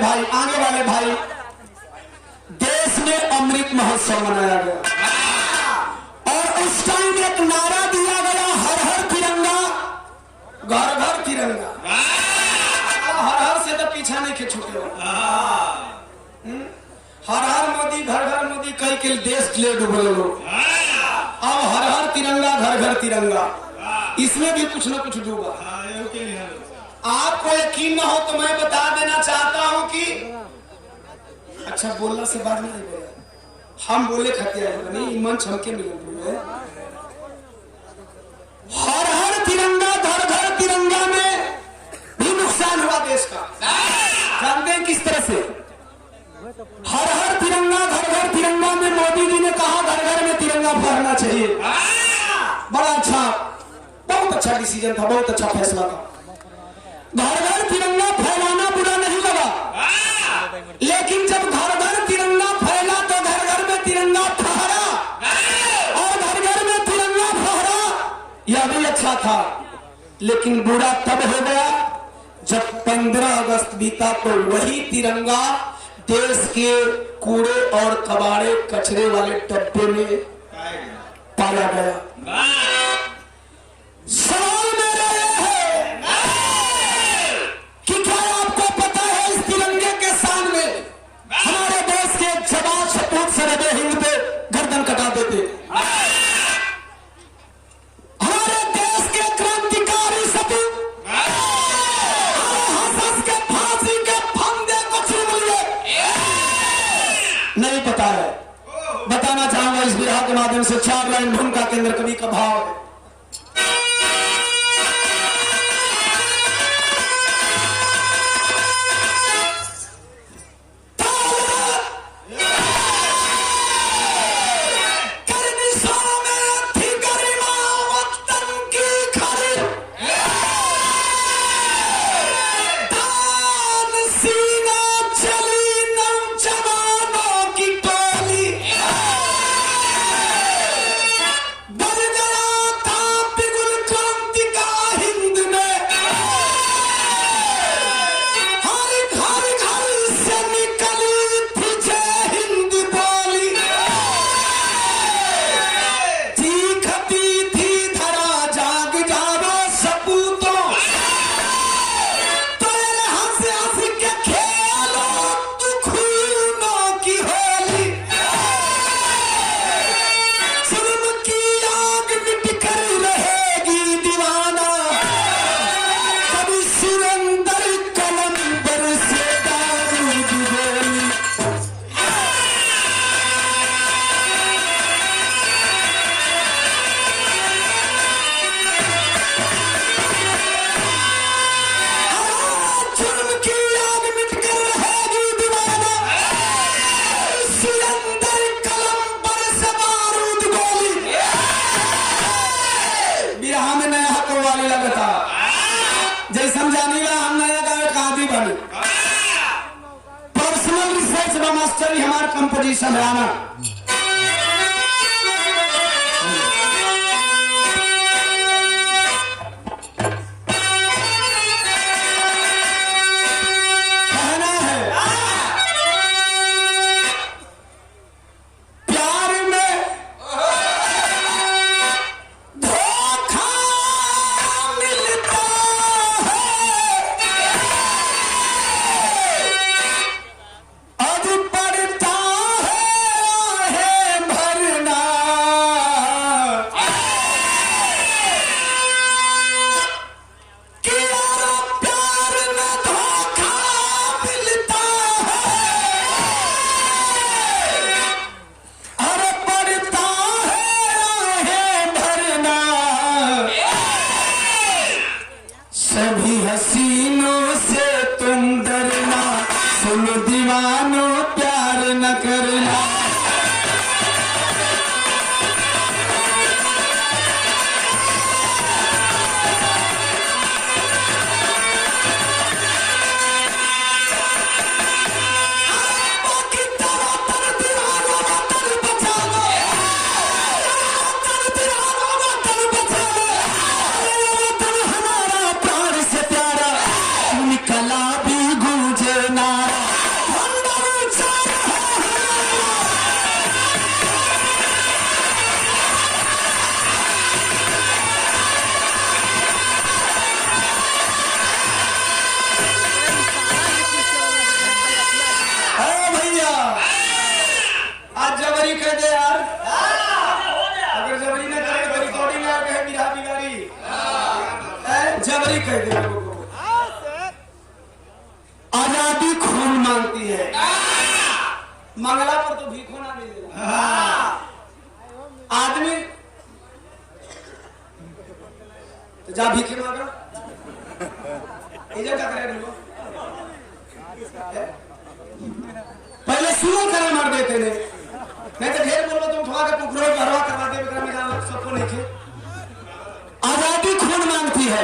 भाई, आने वाले भाई, देश में अमृत महोत्सव मनाया गया और उस टाइम एक नारा दिया गया, हर हर तिरंगा घर घर तिरंगा। हर हर से तो पीछा नहीं के छूटे हो। हर हर मोदी घर घर मोदी कई के देश ले डूबे लोग। अब हर हर तिरंगा घर घर तिरंगा, इसमें भी कुछ ना कुछ डूबा। आपको यकीन ना हो तो मैं बता देना चाहता हूं कि अच्छा बोलना से बात नहीं बोला, हम बोले खतिया नहीं, मंच हमके मिले। हर हर तिरंगा घर घर तिरंगा में भी नुकसान हुआ देश का। जानते हैं किस तरह से? हर हर तिरंगा घर घर तिरंगा में मोदी जी ने कहा घर घर में तिरंगा फहरना चाहिए। बड़ा अच्छा, बहुत अच्छा डिसीजन था, बहुत अच्छा फैसला था। घर घर तिरंगा फैलाना बुरा नहीं लगा, लेकिन जब घर घर तिरंगा फैला तो घर घर में तिरंगा फहरा, और घर घर में तिरंगा फहरा यह भी अच्छा था। लेकिन बुरा तब हो गया जब 15 अगस्त बीता तो वही तिरंगा देश के कूड़े और कबाड़े कचरे वाले डब्बे में पाया गया। सवाल मेरा यह है कि क्या आपको पता है इस तिरंगे के सामने हमारे देश के जवान सपूत सरहदे हिंद पे गर्दन कटा देते, हमारे देश के क्रांतिकारी सपूत हंस के फांसी के फंदे को चुन लिए। नहीं पता है, बताना चाहूंगा इस विधा के माध्यम से। 4 लाइन धुन का केंद्र कवि का भाव है। पर्सनल रिसर्च मास्टर हमारे कंपोजिशन आना सभी हसीनों से तुम डरना, सुन दीवानों प्यार न करना। कला भी गूंजे नारा। कह दे लोगों को। आजादी खून मांगती है, मंगला पर तो भीखो ना मिलेगा। आदमी तो जा भीखे मांगा क्या करे लोग, पहले सुनो करे मार देते ने, नहीं तो ढेर बोलो तुम ठोका के पुकरो भरवा करवा दे मेरा सबको नहीं खे। आजादी खून मांगती है।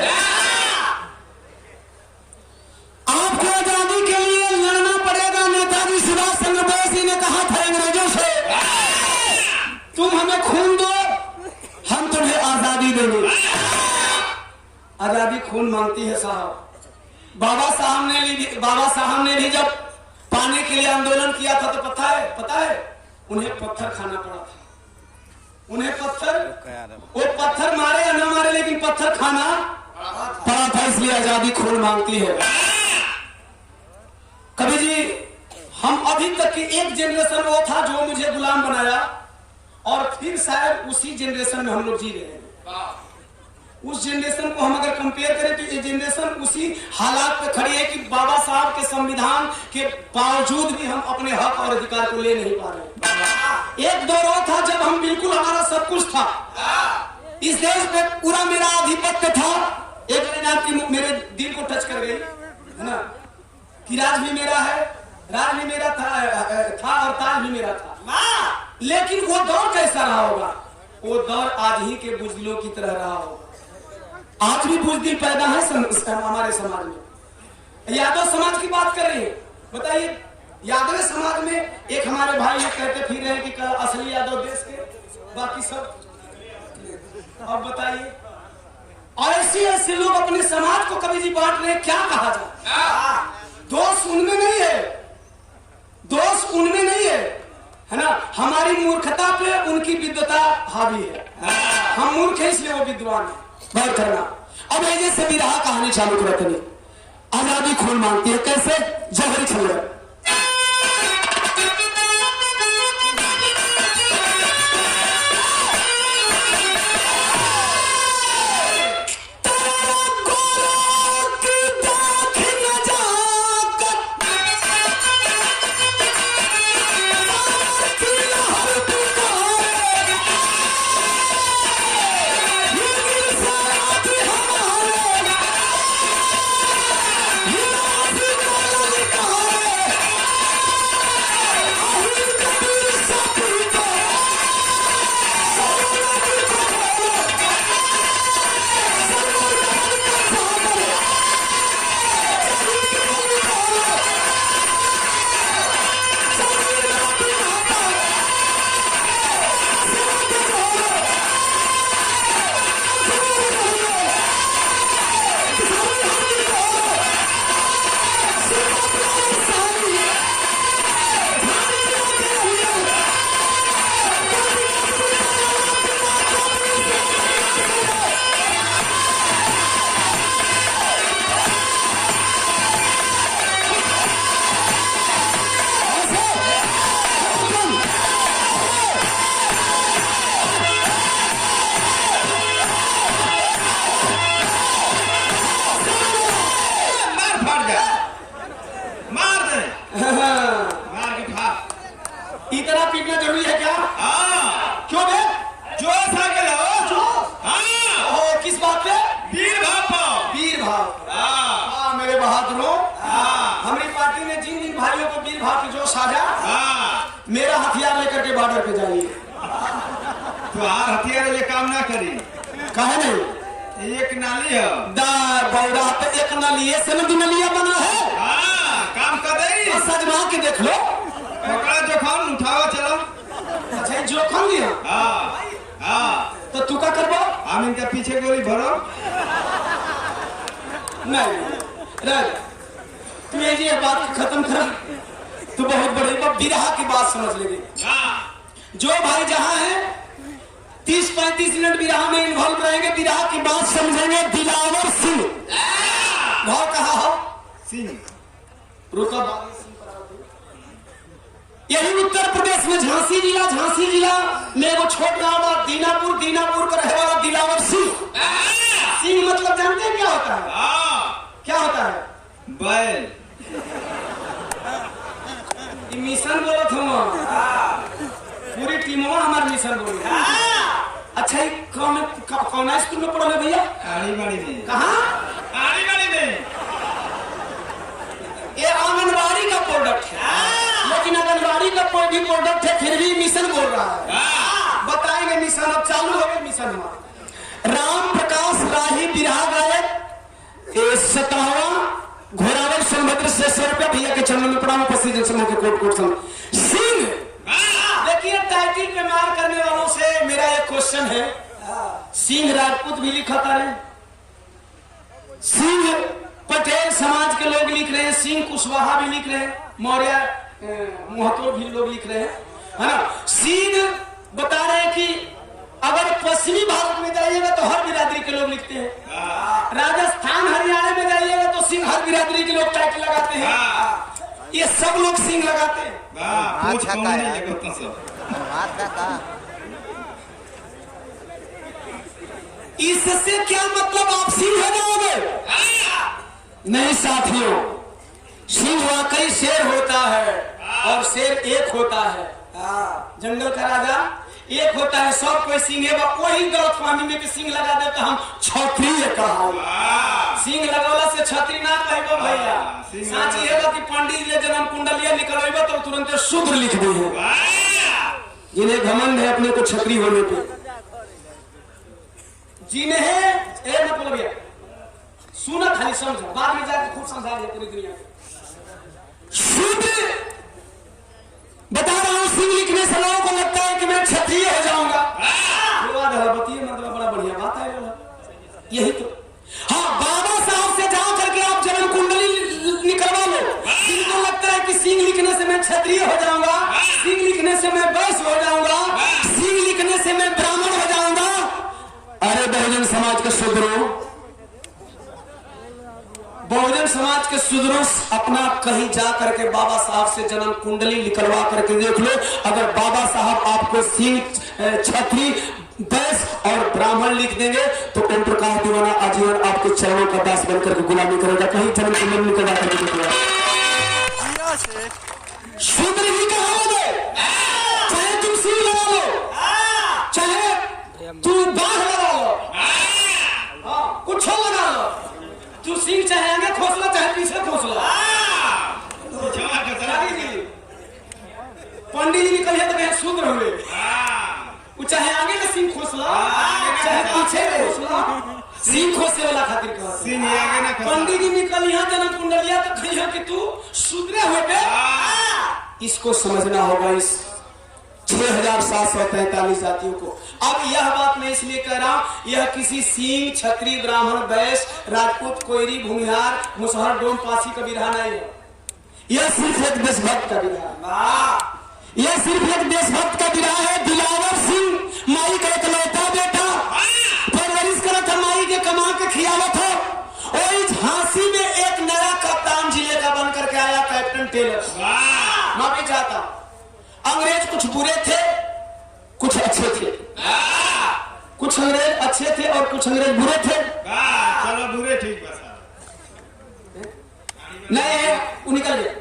आपको आजादी के लिए लड़ना पड़ेगा। नेताजी सुभाष चंद्र बोस जी ने कहा था अंग्रेजों से, तुम हमें खून दो, हम तुम्हें आजादी देंगे। आजादी खून मांगती है साहब। बाबा साहब ने भी जब पाने के लिए आंदोलन किया था तो पता है उन्हें पत्थर खाना पड़ा था। उन्हें वो पत्थर मारे या ना मारे लेकिन पत्थर खाना पड़ा था। इसलिए आजादी खून मांगती है। कभी जी हम अभी तक की एक जनरेशन वो था जो मुझे गुलाम बनाया, और फिर शायद उसी जनरेशन में हम लोग जी रहे हैं। उस जनरेशन को हम अगर कंपेयर करें तो ये जनरेशन उसी हालात पे खड़ी है कि बाबा साहब के संविधान के बावजूद भी हम अपने हक और अधिकार को ले नहीं पा रहे। एक दौर था जब हम बिल्कुल, हमारा सब कुछ था, इस देश पे पूरा मेरा आधिपत्य था। एक लाइन आपकी मेरे दिल को टच कर गई है ना, कि राज भी मेरा है, राज भी मेरा था और ताज भी मेरा था। लेकिन वो दौर कैसा रहा होगा? वो दौर आज ही के बुजदिलों की तरह रहा होगा। आज भी बुजदिल पैदा है हमारे समाज में। यादव समाज की बात कर रही है, बताइए यादव समाज में एक हमारे भाई कहते फिर रहे कि असली यादव देश के, बाकी सब। अब बताइए, और ऐसे लोग अपने समाज को कभी जी बांट रहे, क्या कहा जाए? दोष उनमें नहीं है, दोष उनमें नहीं है ना, हमारी मूर्खता पे उनकी विद्वता हावी है। हम मूर्ख हैं इसलिए वो विद्वान है। बात करना अब ऐसे से भी रहा कहानी चालू करते हैं। आजादी खून मांगती है, कैसे? जहरी छल्ले इतना पीटना जरूरी है क्या? क्यों बे? जोश आ गया। किस बात पे? वीर भाव। वीर भाव। मेरे बहादुरों, हमारी पार्टी ने जिन जिन भाइयों को वीर भाव की जोश आ जा, मेरा हथियार लेकर के बॉर्डर पे जाइए। तो हथियार ये काम ना करी, कहे नहीं? एक नाली है बौड़ा पे एक नाली से नलिया बना है। काम कर रही, सजमा के देख लो। जोखम उठाओ, चलो। अच्छा जोखम लिया? तो तू क्या करबो? हम इनके पीछे गोली भरो। नहीं तू ये बात खत्म कर, तू बहुत बड़े बिरहा की बात समझ लेगी। जो भाई जहां है 30-35 मिनट बिरहा में इन्वॉल्व रहेंगे, बिरहा की बात समझेंगे। दिलावर सिंह भाव कहा हो? सिंह रुका, यही उत्तर प्रदेश में झांसी जिला में वो छोट गांव दीनापुर का रहने वाला दिलावर सिंह सिंह मतलब जानते हैं क्या होता है? हाँ। क्या होता है? बैल। मिशन बोलो तुम, पूरी टीमवा हमारे मिशन बोली। अच्छा ये कौन स्कूल में पढ़ोगे भैया? आड़ीबाड़ी में। कहाँ? आड़ीबाड़ी में। ये आंगनबाड़ी का प्रोडक्ट है, लेकिन आंगनबाड़ी का कोई भी प्रोडक्ट है फिर भी मिशन बोल रहा है। बताएंगे मिशन, अब चालू हो गए मिशन हमारा। राम प्रकाश राही बिरहा गायक 57वां घोरावल सोनभद्र से 100 रुपया भैया के चरणों में प्रणाम। उपस्थित जनसमूह के कोट कोट सिंह। देखिए टाइटिल पे मार करने वालों से मेरा एक क्वेश्चन है, सिंह राजपूत भी लिखा था, सिंह पटेल समाज के लोग लिख रहे हैं, सिंह कुशवाहा भी लिख रहे हैं, मौर्य महतो भी लोग लिख रहे हैं, है ना। सिंह बता रहे हैं कि अगर पश्चिमी भारत में जाइएगा तो हर बिरादरी के लोग लिखते हैं, राजस्थान हरियाणा में जाइएगा तो सिंह हर बिरादरी के लोग टाइटल लगाते हैं, ये सब लोग सिंह लगाते हैं। इससे क्या मतलब आप सिंह हो जाओगे? नहीं साथियों, सिंह वाकई शेर होता है और शेर एक होता है। जंगल का राजा एक होता है, सब कोई सिंह है। वही गलतफहमी में कि सिंह लगा दे तो हम क्षत्रिय कहा। सिंह लगौला से क्षत्रिय ना कहेगा भैया। साच ये कि पंडित ले जन्म कुंडलिया निकलवेगा तो तुरंत शूद्र लिख दी है, जिन्हें घमंड है अपने को क्षत्रिय होने पे। जिन्हें मतलब भैया सुना खाली समझो, बाद में जाकर खूब समझा दिया पूरी दुनिया में। शूद्र बता रहा हूं, सिंह लिखने से लोगों को लगता है कि मैं क्षत्रिय हो जाऊंगा। बताइए मतलब बड़ा बढ़िया बात है यही तो। हाँ, बाबा साहब से जाओ करके आप जन्म कुंडली निकलवा लो। जिनको लगता है कि सिंह लिखने से मैं क्षत्रिय हो जाऊंगा, सिंह लिखने से मैं वैश्य हो जाऊंगा, सिंह लिखने से मैं ब्राह्मण हो जाऊंगा। अरे बहुजन समाज के शूद्रों, बहुजन समाज के शूद्रों, अपना कहीं जा करके बाबा साहब से जन्म कुंडली निकलवा करके देख लो। अगर बाबा साहब आपको सिंह, क्षत्रिय, वैश्य और ब्राह्मण लिख देंगे तो ओम प्रकाश दीवाना आजीवन आपके चरणों का दास बनकर के गुलामी करेगा। कहीं जन्म कुंडली निकलवा करके देखो, शूद्र ही कहोगे, चाहे तुम सिंह लगा लो, चाहे तुम बाघ लगा लो, कुछ लगा लो, तू सिंह चाहे आगे खोसला चाहे पीछे खोसला। पंडित जी निकल तो कहीं शूद्र हुए, वो चाहे आगे का सिंह खोसला चाहे पीछे खोसला, सिंह खोसे वाला खातिर कहा। पंडित जी निकल यहाँ जन्म कुंडलिया तो कहियो कि तू शूद्र हो गए। इसको समझना होगा इस 6743 जातियों को। अब यह बात मैं इसलिए कह रहा हूं, यह किसी सिंह, क्षत्रिय, ब्राह्मण, वैश्य, राजपूत, कोयरी, भूमिहार, मुसहर, डोम, पासी का विरहा नहीं है। यह सिर्फ एक देशभक्त का विरहा, यह सिर्फ एक देशभक्त का विरहा है। दिलावर सिंह माई का इकलौता बेटा, परवरिश करा था माई के, कमा के खियावत हो। और इस झांसी में एक नया कप्तान जिले का बनकर के आया, कैप्टन टेलर। माफी चाहता, अंग्रेज कुछ बुरे थे कुछ अच्छे थे, कुछ अंग्रेज अच्छे थे और कुछ अंग्रेज बुरे थे। चलो बुरे ठीक बस नहीं है, वो निकल गया।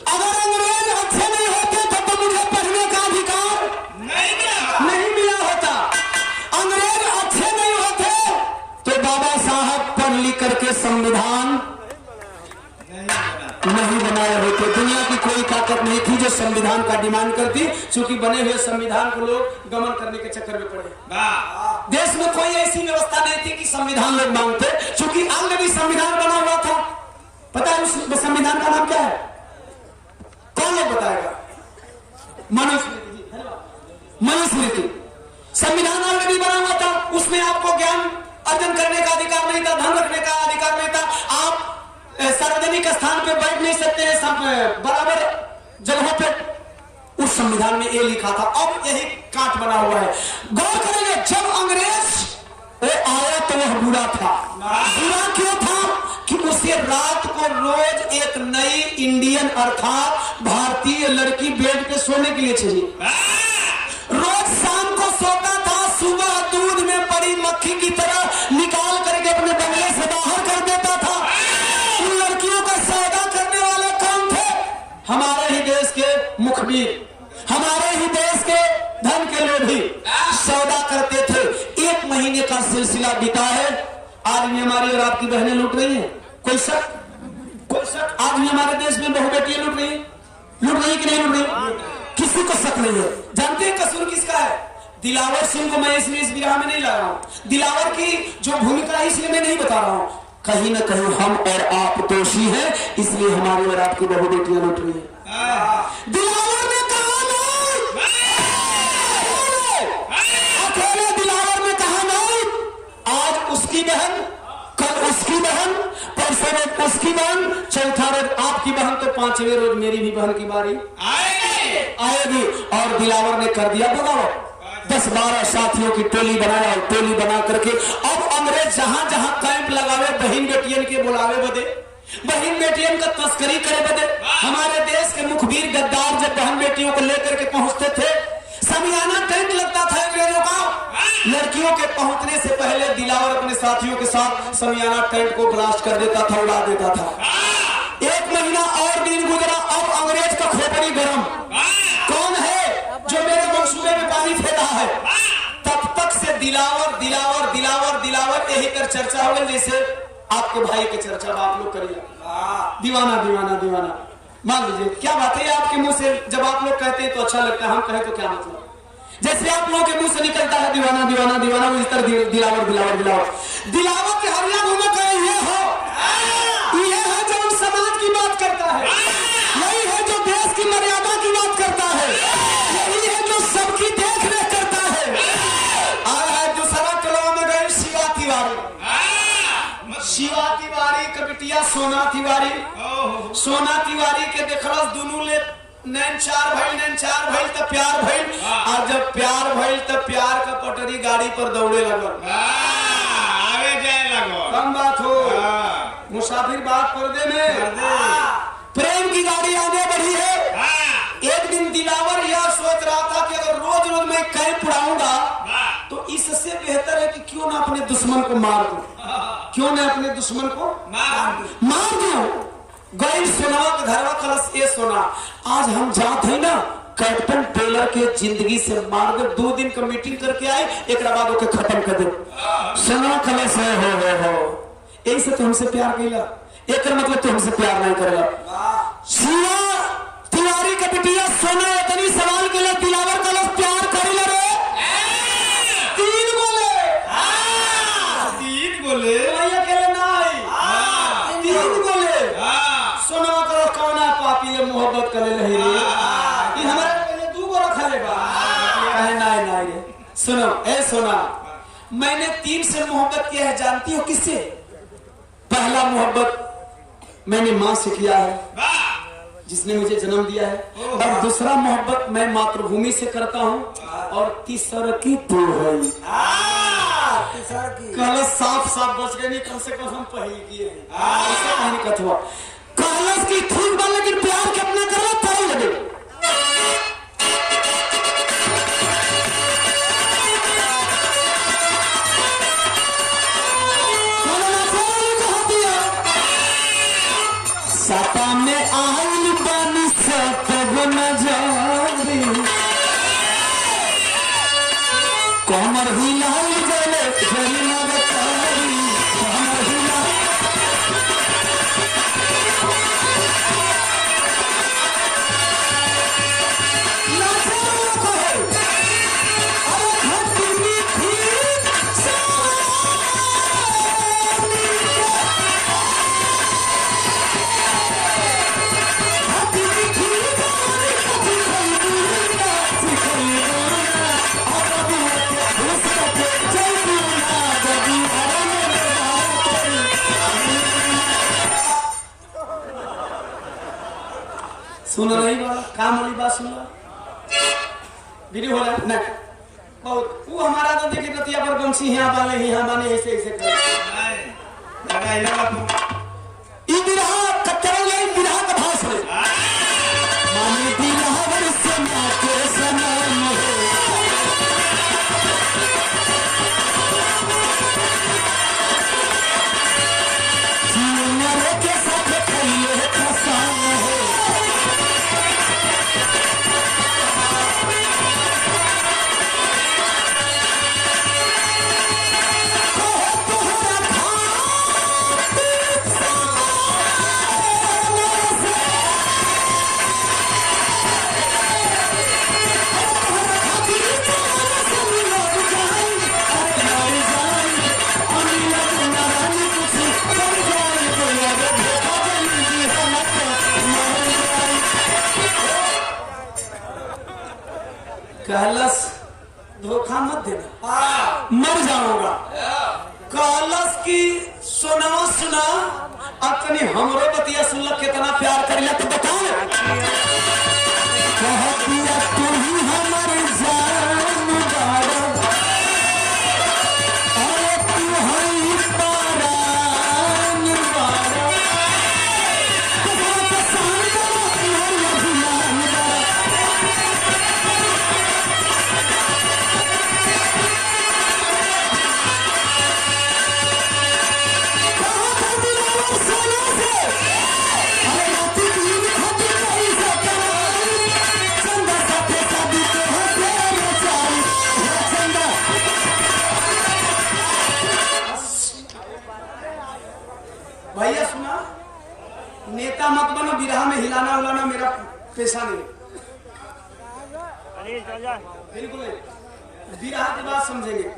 अगर अंग्रेज अच्छे नहीं होते तो मुझे पढ़ने का अधिकार नहीं मिला होता। अंग्रेज अच्छे नहीं होते तो बाबा साहब पढ़ लिख करके संविधान नहीं बनाए होते। दुनिया की कोई ताकत नहीं थी जो संविधान का डिमांड करती, क्योंकि बने हुए संविधान को लोग गमन करने के चक्कर में पड़े। देश में कोई ऐसी व्यवस्था नहीं थी कि संविधान लोग मांगते, क्योंकि ऑलरेडी संविधान बना हुआ था। पता है उस संविधान का नाम क्या है? कौन लोग बताएगा? मनुस्मृति। संविधान ऑलरेडी बना हुआ था, उसमें आपको ज्ञान अर्जन करने का अधिकार नहीं था, धन रखने का अधिकार नहीं था, आप सार्वजनिक स्थान पे बैठ नहीं सकते हैं, बराबर जगहों पे। उस संविधान में ये लिखा था। अब यही काट बना हुआ है। गौर करेंगे, जब अंग्रेज वो आया तो वह बुरा था। बुरा क्यों था? कि उसे रात को रोज एक नई इंडियन अर्थात भारतीय लड़की बेड पे सोने के लिए चाहिए। रोज शाम को सोता था, सुबह दूध में पड़ी मक्खी की तरह निकल अपने बंगले से बाहर कर देता था। उन लड़कियों का सौदा करने वाले कौन थे? हमारे ही देश के मुखबिर, हमारे ही देश के धन के लोभी सौदा करते थे। 1 महीने का सिलसिला बीता है, आज भी हमारी और आपकी बहनें लूट रही हैं। कोई शक? आज भी हमारे देश में बहु बेटियां लूट रही कि नहीं लूट रही? किसी को शक नहीं है। जानते हैं कसूर किसका है? दिलावर सिंह को मैं इसलिए इस विराह में नहीं ला रहा हूं। दिलावर की जो भूमिका है इसलिए मैं नहीं बता रहा हूं। कहीं ना कहीं हम और आप दोषी हैं, इसलिए हमारी और आपकी बहु बेटियां लूट रही है। दिलावर ने कहा नहीं, अकेले दिलावर ने कहा नहीं। आज उसकी बहन, कल उसकी बहन, परसों रोज उसकी बहन, चौथा रोज आपकी बहन, तो 5वें रोज मेरी भी बहन की बारी आएगी। और दिलावर ने कर दिया बगावत। 10-12 साथियों की टोली बनाया और टोली बना करके अब अंग्रेज जहां जहां कैंप लगावे बहन बेटियन के बुलावे बदे, बहन बेटियन का तस्करी करे बदे। हमारे देश के मुखबिर गद्दार जब बहन बेटियों को लेकर के पहुंचते थे, समियाना टेंट लगता था अंग्रेजों का। लड़कियों के पहुंचने से पहले दिलावर अपने साथियों के साथ समियाना टेंट को ब्लास्ट कर देता था, उड़ा देता था। 1 महीना और दिन गुजरा, अब अंग्रेज का खोपड़ी गरम। कौन है जो मेरे मंसूबे में पानी फेर रहा है? तब तक से दिलावर दिलावर दिलावर दिलावर यही कर चर्चा हो गई, जैसे आपके भाई की चर्चा आप लोग करिए, दीवाना दीवाना दीवाना। मान लीजिए क्या बात है, आपके मुंह से जब आप लोग कहते हैं तो अच्छा लगता है, हम कहें तो क्या मतलब? जैसे आप लोगों के मुंह से निकलता है दीवाना दीवाना दीवाना, उसी तरह दिलावर दिलावर दिलावर दिलावर के हरिया मुंह में कहे ये है जो उन समाज की बात करता है, यही है जो देश की मर्यादा की बात करता है, यही है जो सबकी देख रेख करता है। आज दूसरा टोला में गए शिवा तिवारी, शिवा तिवारी का बिटिया सोना तिवारी। सोना तिवारी के देखलस दोनों ले नैन चार भइल तो प्यार भइल, और जब प्यार भइल तो प्यार का पटरी गाड़ी पर दौड़े लगल, आवे जाए लगो। कम बात हो, मुसाफिर बात पर्दे में, प्रेम की गाड़ी आगे बढ़ी है। एक दिन दिलावर यह सोच रहा था कि अगर रोज रोज मैं कैंप उड़ाऊंगा तो इससे बेहतर है कि क्यों ना अपने दुश्मन को मार दूं, क्यों ना अपने दुश्मन को मार दूं। गई सोनावा के घरवा कलश ये सोना, आज हम जात है ना कैप्टन टेलर के जिंदगी से मार दे। 2 दिन का मीटिंग करके आए, एक बाद ओके खत्म कर दे। सोना कलश हो यही से तो हमसे प्यार कैला, एक मतलब तो हमसे प्यार नहीं करेगा। शिवा तिवारी का बिटिया सोना इतनी सवाल के लिए दिलावर कलश प्यार करेला रे। 3 बोले भैया के लिए नहीं, 3 बोले सोना कलश कौन पापी ले मोहब्बत करे रही रे, ये हमारे पहले 2 गो रखले बा, कहे नहीं रे। सुनो ए सोना, मैंने 3 से मोहब्बत किया है, जानती हो किससे? पहला मोहब्बत मैंने मां से किया है जिसने मुझे जन्म दिया है, और दूसरा मोहब्बत मैं मातृभूमि से करता हूँ, और तीसरा की तू है। कलश साफ बच गए, नहीं कम से कम हम पहले किए हैं। कथवा कलश की ठीक बा, लेकिन प्यार कितना करो तय लगे। सता में आइल बानी सतब न जारी, कमर हिलाई गले जरी न बतारी, कमर हिलाई सुन रही बात, काम वाली बात सुन वीडियो हो रहा है बहुत। वो हमारा तो देखे नतिया पर बंसी यहाँ बाने ऐसे कर ई बिरहा कच्चरा ले बिरहा का भाष है माने बिरहा से ना के सनम हो। कहलस धोखा मत देना, मर जाऊंगा। कहलस की सुना सुना अपनी हमरो बतिया सुनल कितना प्यार करिला तो बताओ। कहतिया तू ही हमर जान बारा, अरे तू हई परान बारा, बहुत सारा हर अभियान बारा। भैया सुना, नेता मत बनो, बिरहा में हिलाना उलाना मेरा पेशा नहीं। बिल्कुल नहीं, बिरहा की बात समझेंगे।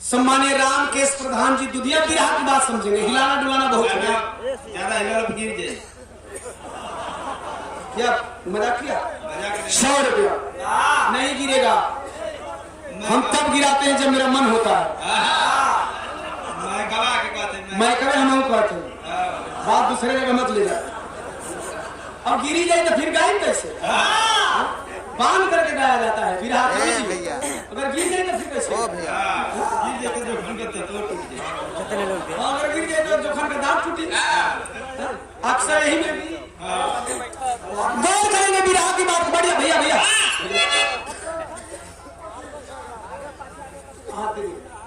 सम्मानीय राम केश प्रधान जी दुधिया बिरहा की बात समझेंगे, हिलाना डुलाना बहुत ज्यादा हिला गिर जाए। क्या मजाक किया? 100 रुपया नहीं गिरेगा, हम तब गिराते हैं जब मेरा मन होता है। मैं कभी हम कहते हैं, बात दूसरे जगह मत ले जा। अब गिरी जाए तो फिर गाय कैसे? बांध करके गाया जाता है बिरहा। अगर गिर जाए तो फिर कैसे? अगर गिर जाए तो जोखन का दांत टूटी। अक्सर यही में भी गौर करेंगे बिरहा की बात। बढ़िया भैया भैया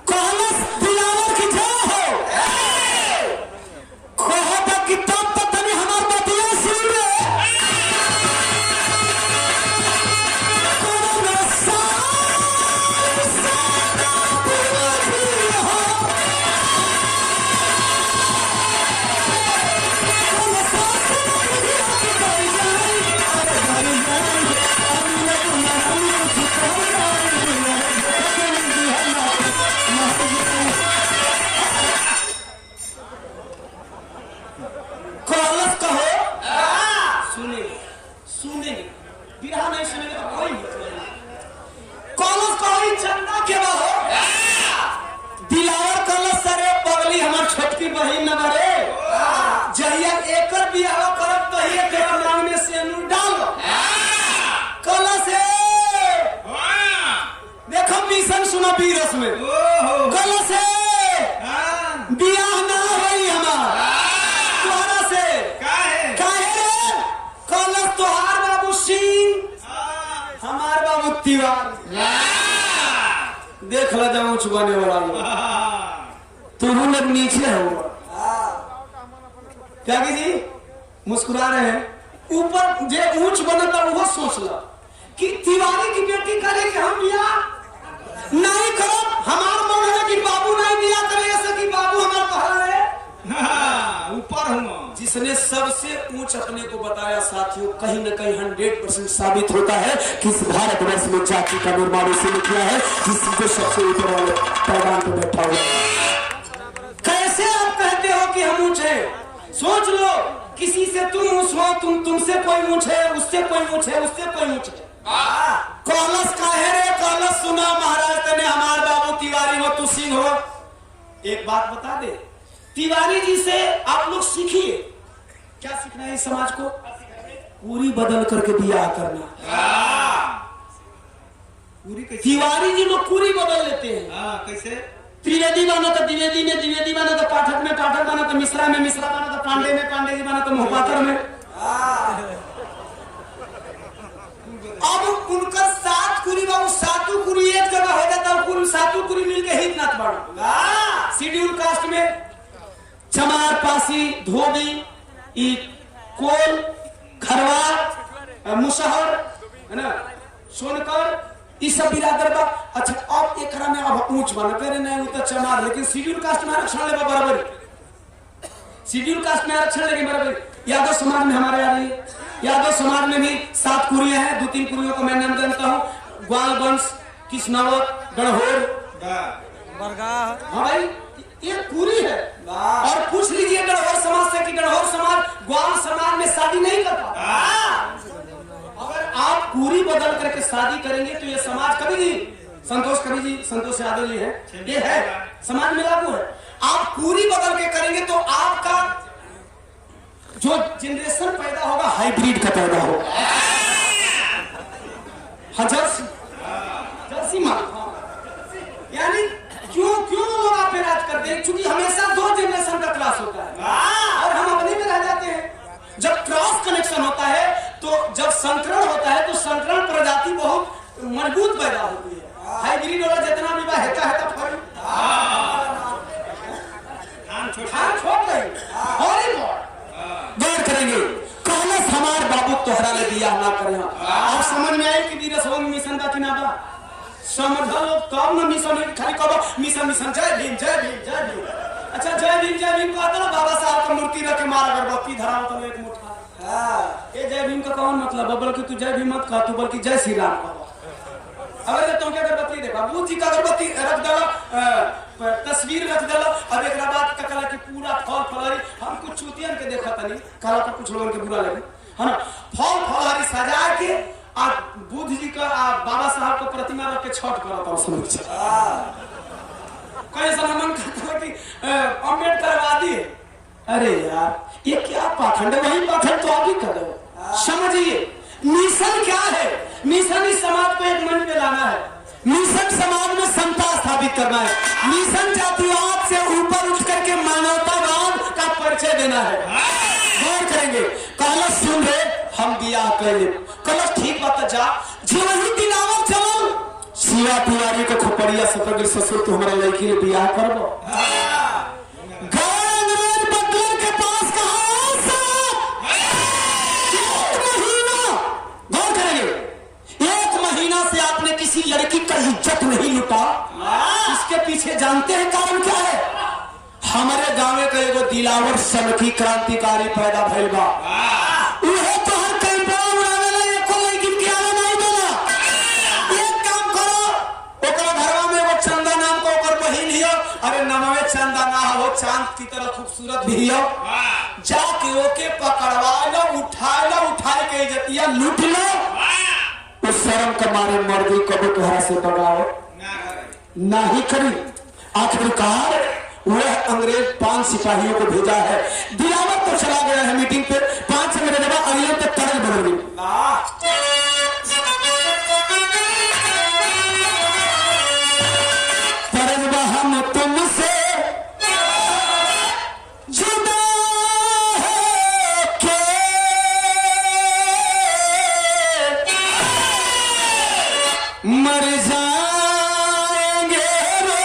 कहलस दिलावर की जय हो, कहता कि तब पता नहीं हमार बतिया सुन ले। देख ला जाऊं छुपाने वाला तू लोग नीचे हो। त्यागी जी मुस्कुरा रहे हैं। ऊपर जे ऊंच बनता वो सोच ला कि तिवारी की बेटी करे कि हम बिया नहीं करो। हमार मन है कि बाबू नहीं बिया करे, ऐसा कि बाबू हमारा पहल है ऊपर हूँ। जिसने सबसे ऊंच अपने को बताया साथियों, कहीं न कहीं 100% साबित होता है कि इस भारतवर्ष में जाति का निर्माण इसीलिए किया है जिसको सबसे ऊपर वाले पैगाम पे बैठा हुआ। कैसे आप कहते हो कि हम ऊंचे? सोच लो, किसी से तुम ऊंच हो, तुमसे कोई ऊंच है, उससे कोई ऊंच है, उससे कोई ऊंच है। कॉलस काहे रे कॉलस सुना महाराज तने हमार बाबू तिवारी हो, तू सिंह हो। एक बात बता दे, तिवारी जी से आप लोग सीखिए। क्या सीखना है इस समाज को? पूरी बदल करके बियाह करना। तिवारी जी लोग पूरी बदल लेते हैं। कैसे? त्रिवेदी बना तो द्विवेदी में, द्विवेदी बना तो पाठक में, पाठक बना तो मिश्रा में, मिश्रा बना तो पांडे में, पांडे जी बना तो मोहपात्र में। अब उनका 7 कुरी बाबू, 7 कुरी एक जगह हो जाता है, 7 कुरी मिलके हित नाथ बड़ा। शेड्यूल कास्ट में चमार, पासी, धोबी, कोल, खरवार, मुसहर, है ना, सोनकर, ये सब बिरादर बा। अच्छा अब एक में अब ऊंच बना करे नहीं वो तो चमार, लेकिन शेड्यूल कास्ट में आरक्षण लेगा बराबर। शेड्यूल कास्ट में आरक्षण लेके बराबर। यादव समाज में हमारे आ रही है, यादव समाज में भी 7 कुरियां हैं। 2-3 कुरियों को मैं नाम जानता हूँ, ग्वाल वंश, किसनौर, गणहोर, हाँ भाई ये कुरी है। और पूछ लीजिए गणहोर समाज से कि गणहोर समाज ग्वाल समाज में शादी नहीं करता। अगर आप पूरी बदल करके शादी करेंगे तो ये समाज कभी नहीं, संतोष कवि जी, संतोष यादव जी है, ये है समाज में लागू है। आप पूरी बदल के करेंगे तो आपका जो जनरेशन पैदा होगा हाइब्रिड का पैदा होगा। हाँ, जर्सी माँ, यानी क्यों लोग आप पे राज करते हैं? क्योंकि हमेशा दो जनरेशन का क्लास होता है और हम अपने में रह जाते हैं। जब क्रॉस कनेक्शन होता है तो जब संकरण होता है तो संकरण प्रजाति बहुत मजबूत पैदा होती है। हाइब्रिड वाला जितना भी है फल गौर करेंगे। कहलस हमार बाबू तोहरा ले दिया ना करे। आप समझ में आए कि वीरसोम मिशन का किनारा समझो तब न मिशन खाली कहो मिशन जय भीम जय भीम जय भीम। अच्छा जय भीम कहते ना बाबा साहब का मूर्ति रख के मार अगरबत्ती धरा तो एक मुठा। ये जय भीम का कौन मतलब है? बल्कि तू जय भीम मत कह, तू बल्कि जय श्री राम कहो। अगर तुम क्या अगरबत्ती देखा बाबू जी का अगरबत्ती रख दो, तस्वीर रख दो, अब एक बाद का कला की पूरा फल फलहरी हम कुछ चूतियन के देखा तनी कला का कुछ लोगों के बुरा लगे है ना। फल फलहरी सजा के आ बुद्ध जी का बाबा साहब को प्रतिमा रख के छठ करता हूँ समझ कैसा मन करता कि अम्बेडकर वादी है। अरे यार ये क्या पाखंड है? वही पाखंड तो आप ही कर दो। समझिए मिशन क्या है? मिशन इस समाज को एक मंच पे लाना है। मिशन समाज में समता स्थापित करना है। मिशन जातिवाद से ऊपर उठ करके मानवतावाद का परिचय देना है। गौर करेंगे। कहलस सुन रे हम बियाह कर ले। कहलस ठीक बात जा जी वही दिलावर चलो शिवा तिवारी के खोपड़िया सपगल ससुर तो हमारा लड़की ने बियाह करबो। किसी लड़की का इज्जत नहीं लुटा, इसके पीछे जानते हैं कारण क्या है? हमारे गांव का एगो दिलावर सनकी क्रांतिकारी पैदा भइल बा। उहे तो हर कई बड़ा उड़ावे ला एको लड़की के आवे नहीं देना। एक काम करो, ओकरा घरवा में एगो चंदा नाम को ओकर बहिन हियो, अरे नमवे चंदा ना हो चांद की तरह खूबसूरत भी हियो, जाके ओके पकड़वा लो, उठाए के इज्जतिया लूट लो। उस शर्म का मारे मर्दी कभी तुहरा से बगाओ ना ही करी। आखिरकार वह अंग्रेज 5 सिपाहियों को भेजा है। दिलावर तो चला गया है मीटिंग पे, 5 महीने के बाद अगले तक तरल बदल गई। तरल हम तुमसे जुदा मर जाएंगे रो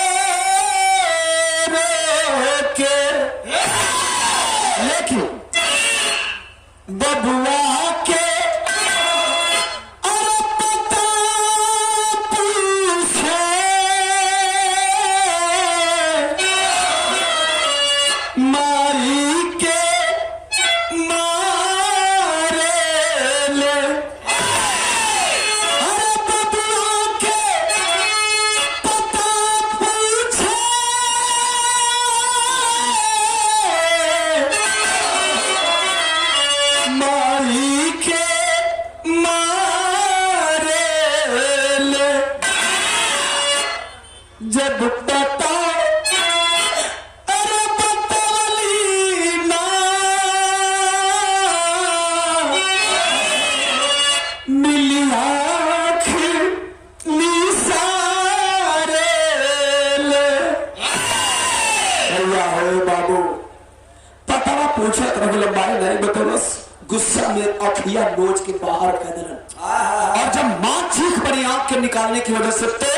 के, लेकिन बबुआ के पता पूछे मारी के मारे ले। जब पता अरे पतली ना मिली आँख निसारे ले। हो बाबू पता पूछत रहे लंबाई नहीं बतौलस, गुस्सा में अखिया नोच के बाहर कर देना। और जब मां चीख पड़ी आंख के निकालने की वजह से तो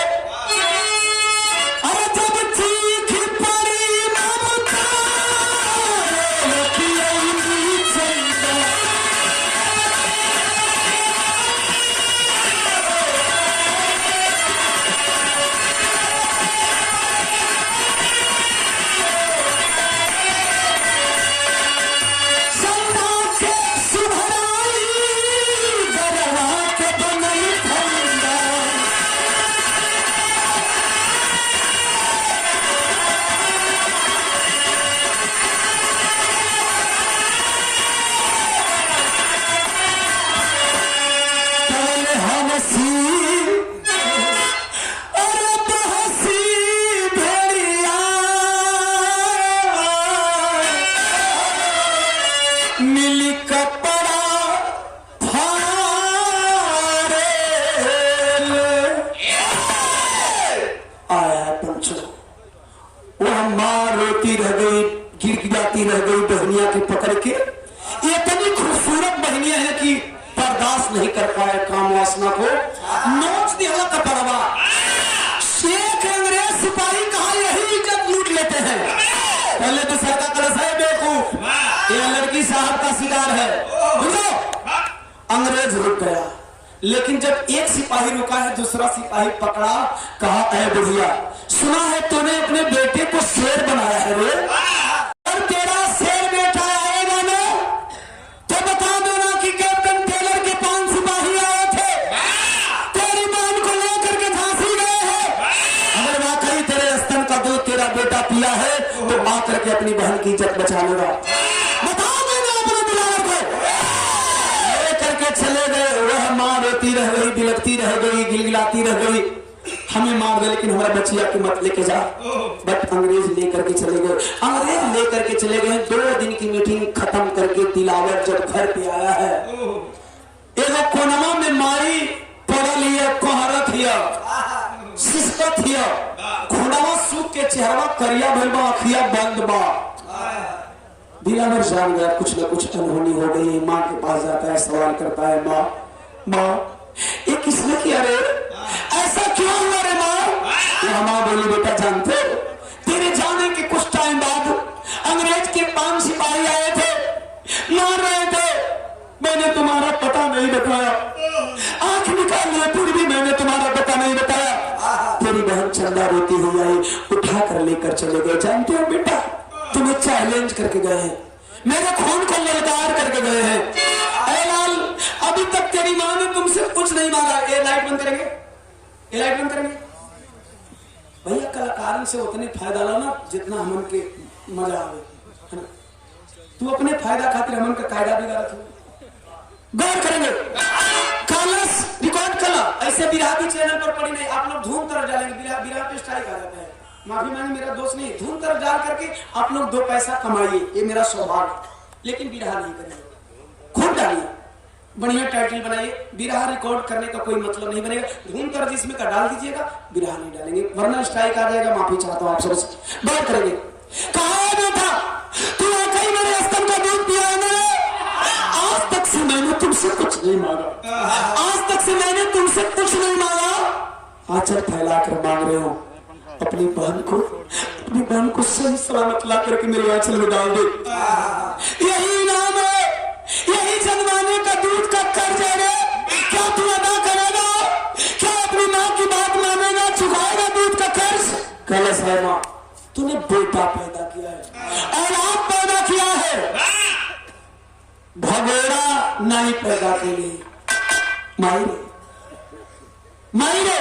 रोती रह गई बहनिया की पकड़ के। इतनी खूबसूरत बहनिया है कि बर्दाश्त नहीं कर पाए काम वासना को, नोच दिया कपड़वा। शेख अंग्रेज सिपाही कहा यही इज्जत लूट लेते हैं। पहले तो सर का कलश है बेवकूफ, ये लड़की साहब का शिकार है। अंग्रेज रुक गया, लेकिन जब एक सिपाही रुका है दूसरा सिपाही पकड़ा, कहा ऐ बुढ़िया सुना है तूने अपने बेटे को शेर बनाया है रे, और तेरा शेर बेटा आएगा ना तो बता देना कि कैप्टन टेलर के 5 सिपाही आए थे, तेरी बहन को लेकर के झांसी गए हैं। अगर वाकई तेरे स्तन का दूध तेरा बेटा पिया है तो आकर के अपनी बहन की इज्जत बचा लेगा। बता देना अपने बिलावर को। लेकर के चले गए, वह मां रोती रह गई, बिलखती रह गई, गिलगिलाती रह गई, हमें मार दे लेकिन हमारा बच्चिया की मत लेके जा। बट अंग्रेज लेकर के चले गए। अंग्रेज लेकर के चले गए। 2 दिन की मीटिंग खत्म करके दिलावर जब घर पे आया है, एक कोनमा में मारी पड़ा लिया, कोहरत हिया, सिस्कत हिया, खुनावा सूख के चेहरा करिया भलबा, अखिया बंद बा। दिलावर जान गया कुछ न कुछ अनहोनी हो गई। माँ के पास जाता है, सवाल करता है, माँ माँ ये किसने किया रे, ऐसा क्यों हुआ रे माँ? माँ बोली बेटा जानते हो तेरे जाने के कुछ टाइम बाद अंग्रेज के 5 सिपाही आए थे, मार रहे थे, मैंने तुम्हारा पता नहीं बताया, आंख निकाल लिया फिर भी मैंने तुम्हारा पता नहीं बताया। तेरी बहन चंदा रोती हुई आई, उठा कर लेकर चले गए। जानते हो बेटा तुम्हें चैलेंज करके गए हैं, मेरे खून को ललकार करके गए हैं। लाल अभी तक तेरी मां ने तुमसे कुछ नहीं मांगा। ये लाइट बंद करेंगे, ये लाइट बंद करेंगे भैया। कलाकार से उतने फायदा लो ना जितना हमन के मजा आवे, है ना? तू अपने फायदा खातिर हमन का कायदा बिगाड़त हो। गौर करेंगे, कलस रिकॉर्ड कला ऐसे बिरहा भी चैनल पर पड़ी नहीं। आप लोग धूम तरफ डालेंगे, बिरहा पे स्ट्राइक आ जाता है। माफी मांगे, मेरा दोस्त नहीं। धूम तरफ डाल करके आप लोग 2 पैसा कमाइए, ये मेरा सौभाग्य, लेकिन बिरहा नहीं करेंगे। खूब डालिए, बढ़िया टाइटल बनाइए। बिरहा रिकॉर्ड करने का कोई मतलब नहीं बनेगा। धूम तरफ जिसमें का डाल दीजिएगा, बिरहा नहीं डालेंगे वरना स्ट्राइक आ जाएगा। माफी चाहता हूँ आप सबसे। बात करेंगे, कहा बेटा तू वाकई मेरे स्तन का दूध पिया है ना? आज तक से मैंने तुमसे कुछ नहीं मांगा, आज तक से मैंने तुमसे कुछ नहीं मांगा। आंचल फैला कर मांग रहे हो अपनी बहन को सही सलामत ला करके मेरे आंचल में डाल दे। यही नाम है, यही जनवाने का दूध का कर्ज है रे। क्या तू अदा करेगा? क्या अपनी माँ की बात मानेगा, चुकाएगा दूध का कर्ज? कलश है माँ, तूने बेटा पैदा किया है, औलाद पैदा किया है, भगोड़ा नहीं पैदा के लिए। मायरे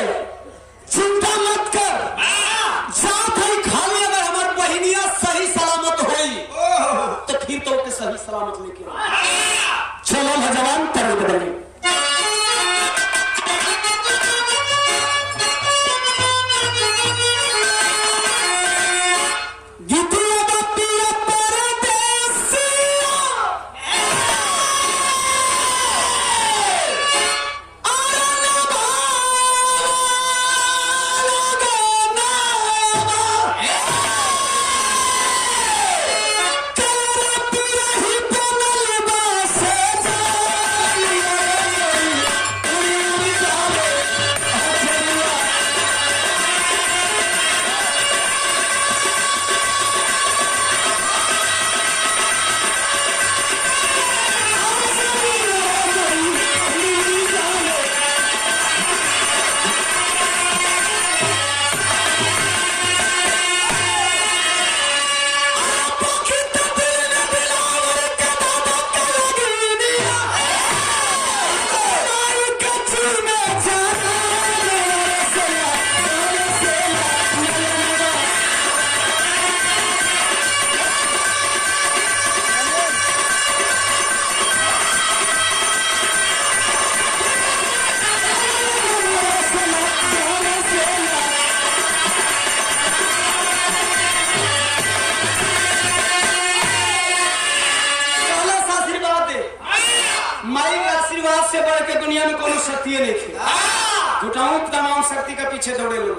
चिंता मत कर, साथ ही खाली अगर हमारी बहनिया सही सलामत होई तो फिर तो के सही सलामत लेके चलो भगवान तरह बदले। दुनिया में कोनो शक्ति नहीं थे। जुटाऊं तमाम शक्ति के पीछे दौड़े लोग।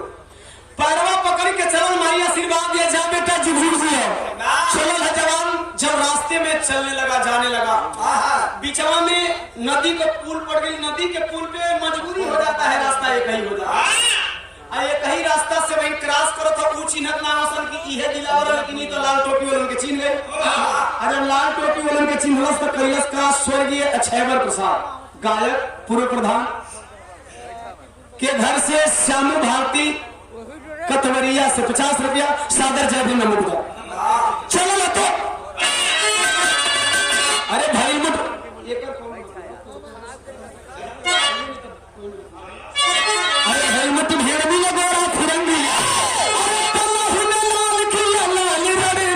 पैरवा पकड़ के चलन माई आशीर्वाद दिया, जा बेटा जुगजुग जी है। चलल है जवान, जब रास्ते में चलने लगा, जाने लगा, बीचवा में नदी का पुल पड़ गई। नदी के पुल पे मजबूरी हो जाता है, रास्ता एक ही हो जाता है। एक ही रास्ता से वही क्रॉस करो तो ऊ चिन्हत ना हसन की इहे दिलावर, लेकिन ई तो लाल टोपी वालन के चिन्ह गए। जब लाल टोपी वालन के चिन्हलस तो कैलाश का स्वर्गीय अक्षयवर प्रसाद गायक पूर्व प्रधान के घर से श्यामू भारती कतवरिया से 50 रुपया सादर जय भी नमूद का। चलो ना तो अरे भाई मुठ अरे भाई मुठ भेड़ भी लगा रहा फिरंगी। अरे तल्लाह ने लाल किया लाल रड़े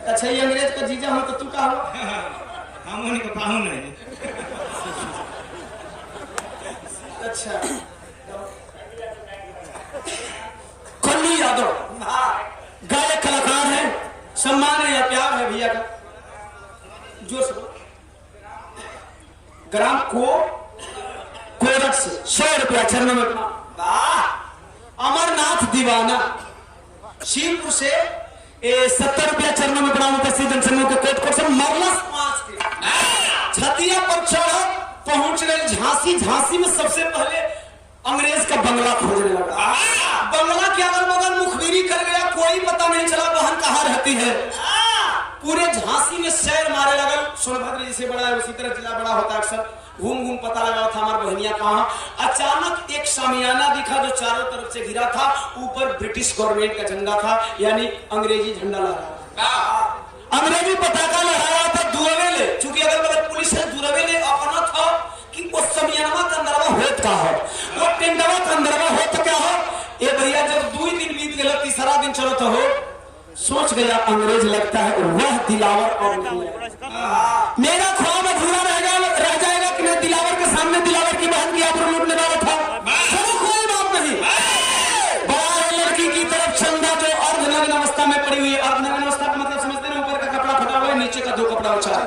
अच्छा ये अंग्रेज का जीजा हो तो तू का हो? हम उन्हीं को पाहू नहीं। अच्छा कन्नी यादव गायक कलाकार है, सम्मान है या प्यार है भैया का? जो ग्राम को कोरट से 100 रुपया चरण में। अमरनाथ दीवाना शिवपुर से 70 रुपया चरण में प्रणाम उपस्थित जनसमूह के कोट से मरलस 5 के छतिया पर चढ़ पहुंच गए झांसी। झांसी में सबसे पहले अंग्रेज का बंगला खोजने लगा। बंगला के अगल बगल मुखबिरी कर गया, कोई पता नहीं चला बहन कहाँ रहती है। पूरे झांसी में सैर मारे लगल। सोनभद्र जैसे बड़ा है उसी तरह जिला बड़ा होता है, अक्सर घूम घूम पता लगा था हमारे बहनिया कहाँ। अचानक एक शामियाना दिखा जो चारों तरफ से घिरा था, ऊपर ब्रिटिश गवर्नमेंट का झंडा था, यानी अंग्रेजी झंडा लहरा, अंग्रेजी पताका लहराया था। दुरवे ले, चूंकि अगर बगल पुलिस है, दुरवे ले अपना था कि वो शामियाना का अंदरवा होत का है, वो टेंडवा का अंदरवा होत क्या है। ए भैया जब 2 दिन बीत गए, तीसरा दिन चलो तो हो, सोच गया अंग्रेज लगता है वह दिलावर और मेरा ख्वाब अधूरा रह जाएगा कि मैं दिलावर के सामने दिलावर की बहन की आबरू लूटने वाला था। चलो कोई बात नहीं। बड़ा लड़की की तरफ चंदा जो अर्धनग्न अवस्था में पड़ी हुई है। अर्धनग्न अवस्था का मतलब समझते हैं, ऊपर का कपड़ा फटा हुआ है, नीचे का 2 कपड़ा बचा है,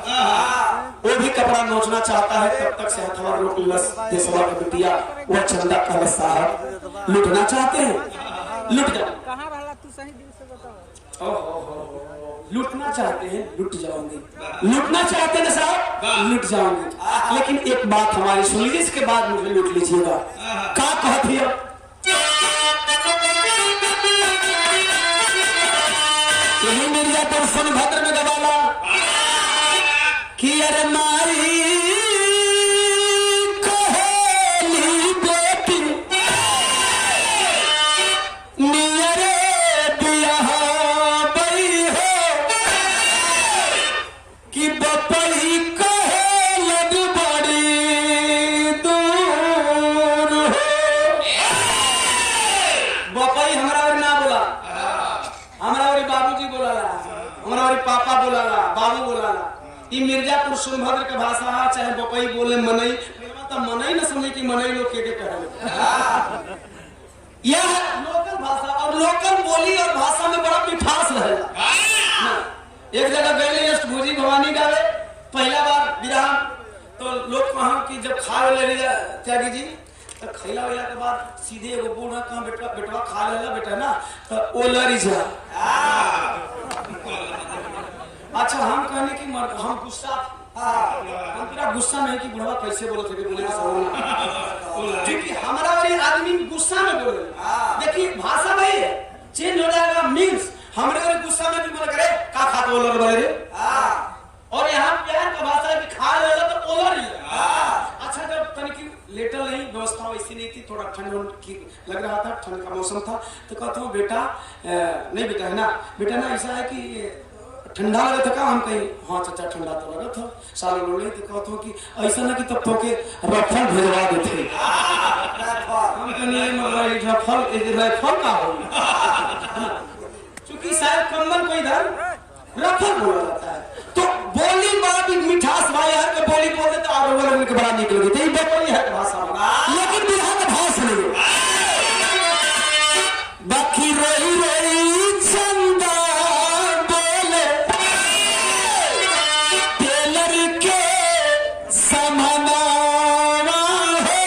वो भी कपड़ा नोचना चाहता है। तब तक से हथवा रोक देशवा की बिटिया वह चंदा का साहब लूटना चाहते हैं, लूट जाओ। कहाँ रहला तू सही दिल से बताओ। लूटना चाहते हैं, लूट जाओगे। लूटना चाहते हैं साहब, लूट जाओगे। लेकिन एक बात हमारी सुन लीजिए, इसके बाद मुझे लूट लीजिएगा। क्या कहती है? यही मिर्जापुर सोनभद्र में गवाला कि अरे मारी पापा बोलाला, बाबू बोलाला। ये मिर्जापुर सोनभद्र का भाषा है, चाहे बपई बोले मनई, तो मनई न समझे कि मनई लोग के कहे। यह लोकल भाषा और लोकल बोली और भाषा में बड़ा मिठास रहेगा। एक जगह गए अष्टभुजी भवानी गावे, पहला बार विराम, तो लोग कहा कि जब खा ले लिया त्यागी जी, तो खैला वेला के बाद सीधे एगो बूढ़ा कहा बेटवा खा लेला बेटा ना, तो ओ लड़ी जा। अच्छा हम कहने की हम गुस्सा हम तेरा गुस्सा में है कि बुढ़वा कैसे बोले थे बोले क्योंकि हमारा वाली आदमी गुस्सा में बोले। देखिए भाषा भाई चेंज हो जाएगा। मीन्स हमारे वाले गुस्सा में भी बोले करे का खाते बोलो बोले रे। और यहाँ प्यार का भाषा है कि खा ले तो बोला नहीं। अच्छा जब तनिक लेटर नहीं व्यवस्था वैसी नहीं थी, थोड़ा ठंड की लग रहा था, ठंड का मौसम था, तो कहता हूँ बेटा नहीं बेटा है ना, बेटा ना ऐसा है कि ठंडा लगा था का हम कहीं हाँ चाचा ठंडा तो लगा था साल बोल रही, तो कहता हूँ कि ऐसा ना कि तब तो के रफल भेजवा देते हम रफल का हो क्योंकि शायद कम्बल को इधर रफल बोला जाता है। तो बोली बड़ा मिठास भाई है कि बोली बोलते तो और बोलने के बड़ा निकल गई थी बोली है भाषा लेकिन बिहार का भाषा नहीं बाकी रोई रोई चंदा बोले टेलर के समाना हो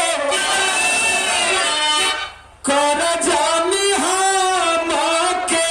कर जानी हम के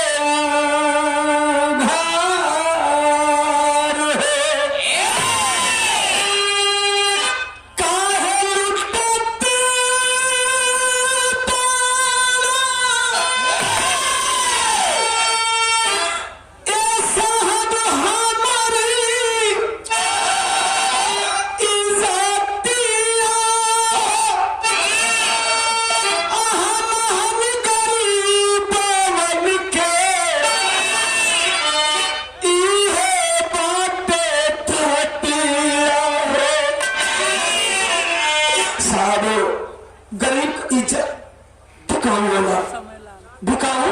गरीब इज्जत बिकाऊ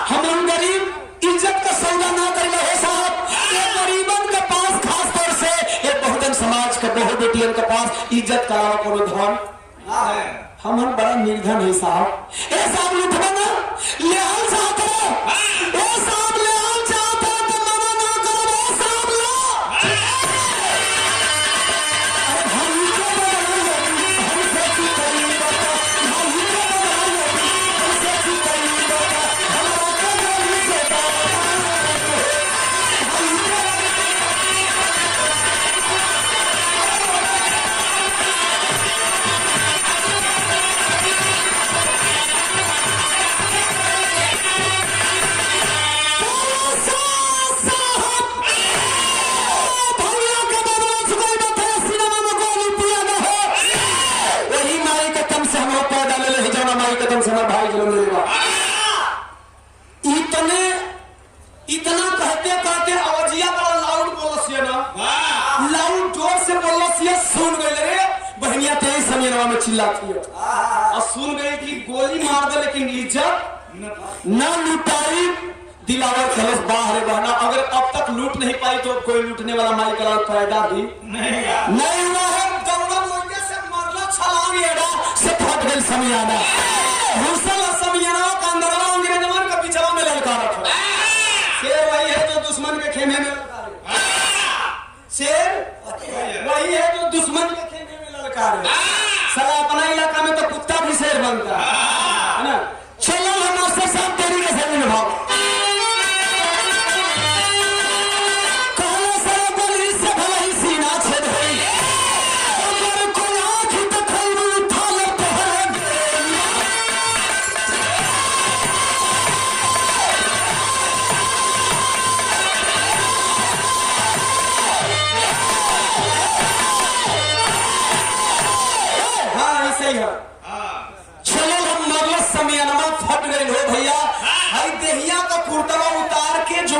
हम गरीब इज्जत का सौदा ना कर रहे साहब। ये गरीबन के पास खास तौर से ये बहुजन समाज के बहु बेटियन के पास इज्जत का अलावा कोनो धन हम बड़ा निर्धन है साहब। ए साहब लुटवा ना ले आओ चाहते ए साहब ले आओ चाहते तो मना ना करो ए साहब लो भाई इतने इतना कहते कहते आवाजिया बड़ा लाउड बोलसिए ना लाउड जोर से बोलसिए सुन गई रे बहनिया तेज समीरवा में चिल्लाती है और सुन गई कि गोली मार दे लेकिन इज्जत न लुटाई दिलावर खलस बाहर बहना। अगर अब तक लूट नहीं पाई तो कोई लूटने वाला माई का पैदा भी नहीं हुआ है। दौड़ा मोइके से मरला छलांग एड़ा से फट गई समियाना हुसल समियाना का अंदरवा अंग्रेजवन का पिछवा में ललकारा था। शेर वही है जो दुश्मन के खेमे में ललकारे शेर वही है जो दुश्मन के खेमे में ललकारे। साला अपना इलाका में तो कुत्ता भी शेर बनता है ना। चलो हम उससे सब तेरी के साथ निभाओ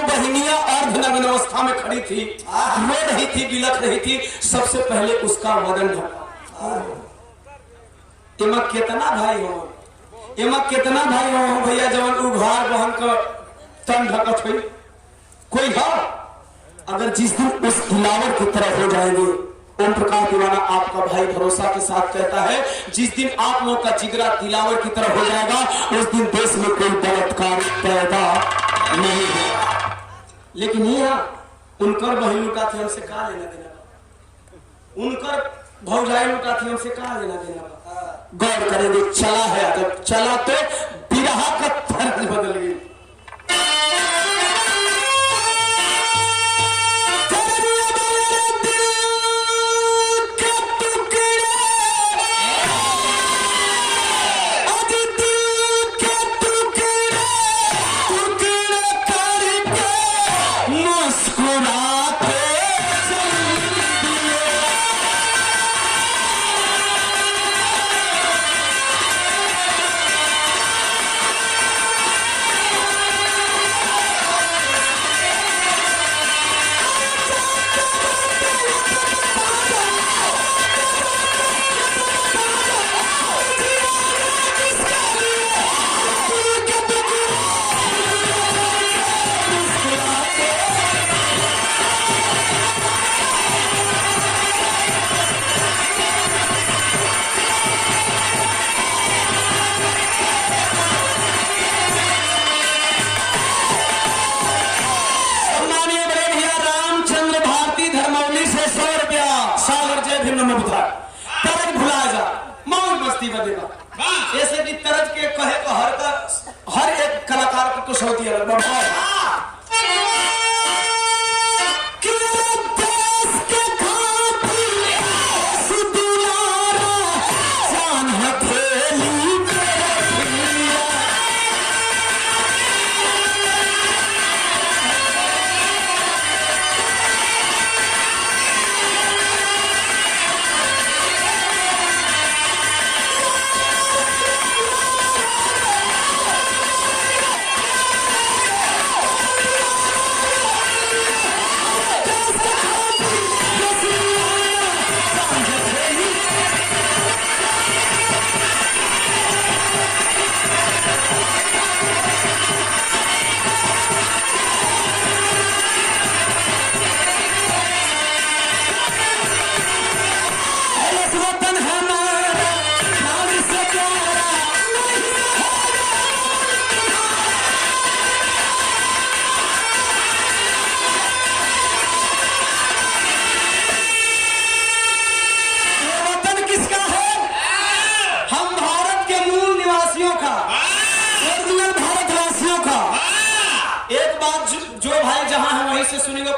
बहनिया अर्धनग्न अवस्था में खड़ी थी, रो रही थी, बिलख रही थी। सबसे पहले उसका वदन ढका। एमा कितना भाई हो, एमा कितना भाई हो भैया जवन उघार बहन का तन ढकत हुई कोई है। अगर जिस दिन उस दिलावर की तरफ हो जाएंगे, ओम प्रकाश दीवाना आपका भाई भरोसा के साथ कहता है जिस दिन आप लोग का जिगरा दिलावर की तरफ हो जाएगा उस दिन देश में कोई बलात्कार पैदा नहीं होगा। लेकिन यहाँ उनकर बहन लुटा थी हमसे कहा लेना देना, उनकर भौजाई लुटा थी हमसे कहा लेना देना। गौर करेंगे चला है, जब चला तो बिरहा का तर्ज बदल गई। कर दिया है 100 रुपया सागर जय भीम नमो बुद्धाय तरज भुला जा मौज मस्ती बदेगा ऐसे कि तरज के कहे तो हर एक कलाकार को कुछ होती है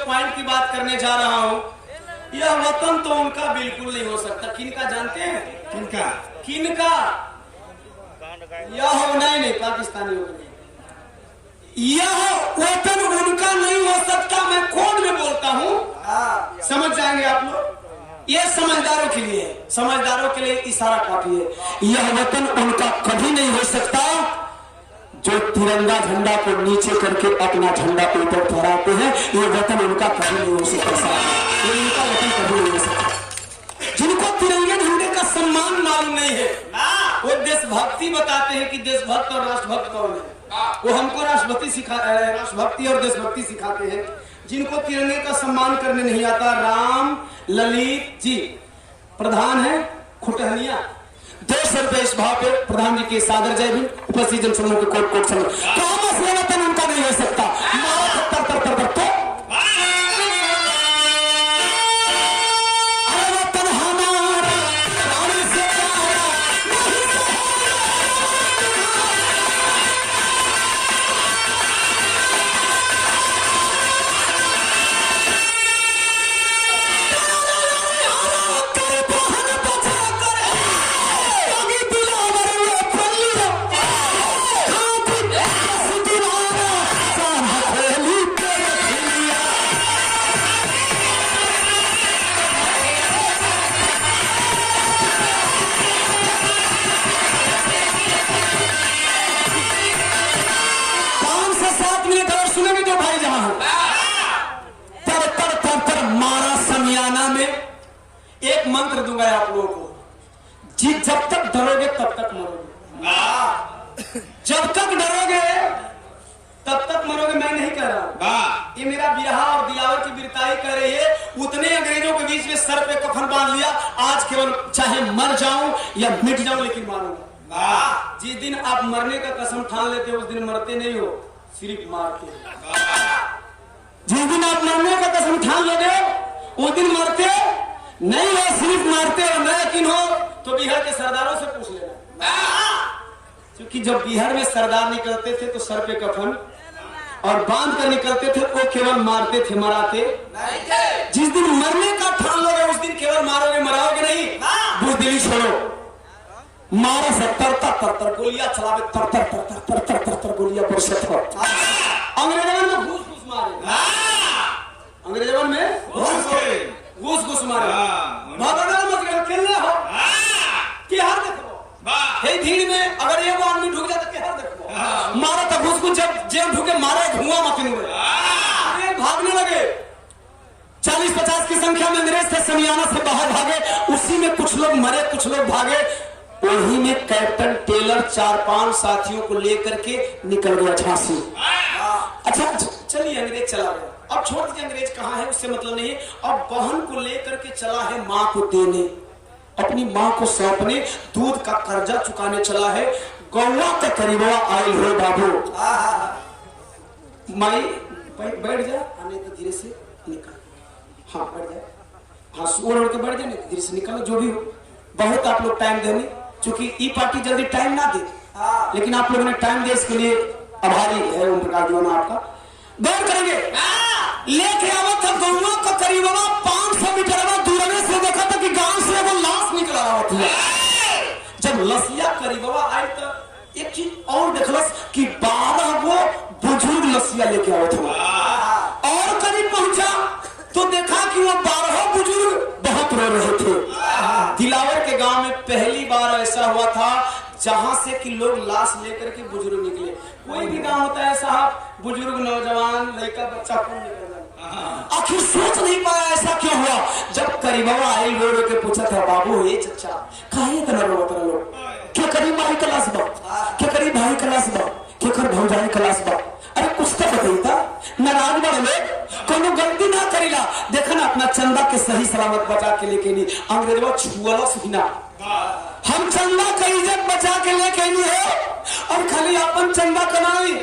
पॉइंट की बात करने जा रहा हूं यह वतन तो उनका बिल्कुल नहीं हो सकता किनका जानते हैं किनका किनका यह होना ही नहीं पाकिस्तानियों का यह वतन उनका नहीं हो सकता मैं कोड में बोलता हूं समझ जाएंगे आप लोग ये समझदारों के लिए समझदारों के लिए इशारा काफी है यह वतन उनका कभी नहीं हो सकता जो तिरंगा झंडा को नीचे करके अपना झंडा ऊपर फहराते हैं ये वतन उनका कभी नहीं हो सकता ये उनका वतन कभी नहीं हो सकता जिनको तिरंगे झंडे का सम्मान मालूम नहीं है वो देशभक्ति बताते हैं कि देशभक्त और राष्ट्रभक्त कौन है वो हमको राष्ट्रभक्ति और देशभक्ति सिखाते हैं जिनको तिरंगे का सम्मान करने नहीं आता राम ललित जी प्रधान है खुटहनिया 200 रुपए इस भाव पे प्रधान जी के सादर जय भी उपस्थित जन समूह के कोट कोट समूह कामस वतन उनका नहीं हो सकता एक मंत्र दूंगा आप लोगों को जी जब तक डरोगे तब तक मरोगे जब तक डरोगे तब तक मरोगे मैं नहीं कह रहा ये मेरा बिरहा और दिलावर की बिरताई कर रही है उतने अंग्रेजों के बीच में सर पे कफन बांध लिया आज केवल चाहे मर जाऊं या मिट जाऊं लेकिन मारूंगा जिस दिन आप मरने का कसम ठान लेते हो उस दिन मरते नहीं हो सिर्फ मारते जिस दिन आप मरने का कसम ठान लेते हो उस दिन मरते नहीं हो सिर्फ मारते हो न यकीन हो तो बिहार के सरदारों से पूछ लेना क्योंकि जब बिहार में सरदार निकलते थे तो सर पे कफन और बांध कर निकलते थे वो केवल मारते थे मराते जिस दिन मरने का ठान लोगे उस दिन केवल मारोगे मराओगे नहीं बुजदिली छोड़ो मारा से तर गोलियां चलावे तर गोलियां बरसत हो अंग्रेजों में घूस मारे अंग्रेजों में घूस मारे खेलने हो कि हार देखो हे भीड़ में अगर एगो आदमी ढुक जाए तो क्या हार देखो मारा तो घूस जब जेल ढुके मारे धुआं मत हुए भागने लगे 40-50 की संख्या में अंग्रेज थे समियाना से बाहर भागे उसी में कुछ लोग मरे कुछ लोग भागे वही में कैप्टन टेलर 4-5 साथियों को लेकर के निकल गया झांसी अच्छा चलिए अंग्रेज चला गया अब छोड़ दीजिए अंग्रेज कहाँ है उससे मतलब नहीं है अब बहन को लेकर के चला है माँ को देने अपनी माँ को सौंपने दूध का कर्जा चुकाने चला है गौवा के करीबा आयल हो बाबू माई बैठ जा आने तो धीरे से निकल हाँ बैठ जाए हाँ ओढ़ ओढ़ के बढ़ जाने धीरे से निकलो जो भी हो। बहुत आप लोग टाइम देने, चूंकि ई पार्टी जल्दी टाइम ना दे, लेकिन आप लोगों ने टाइम दे, इसके लिए आभारी है ओम प्रकाश दीवाना आपका। गौर करेंगे लेके आवत था गौवा का करीब 500 मीटर दूर से देखा था कि गांव से वो लाश निकला आवत है। जब लसिया करीबवा आई तो एक चीज और देखलस कि 12 गो बुजुर्ग लसिया लेके आवत हुआ, और करीब पहुंचा तो देखा कि वो 12 बुजुर्ग बहुत रो रहे थे। दिलावर के गांव में पहली बार ऐसा हुआ था जहां से कि लोग लाश लेकर के बुजुर्ग निकले। कोई भी गांव होता है साहब, बुजुर्ग नौजवान लड़का बच्चा कौन निकल जाए, आखिर सोच नहीं पाया ऐसा क्यों हुआ। जब करीबवा आई रो रो के पूछा था बाबू ये चचा काहे इतना रो रहे लोग, क्या करीब माई क्लास बा, क्या करीब भाई क्लास बा, क्या कर भौजाई क्लास बा, अरे कुछ तो बताइता नाराज बड़ लोग कोनो गलती ना करेला। देखा ना अपना चंदा के सही सलामत बचा के लेके नहीं, अंग्रेजवा छुअला सुना, हम चंदा का इज्जत बचा के लेके नहीं हो और खाली अपन चंदा कमाई,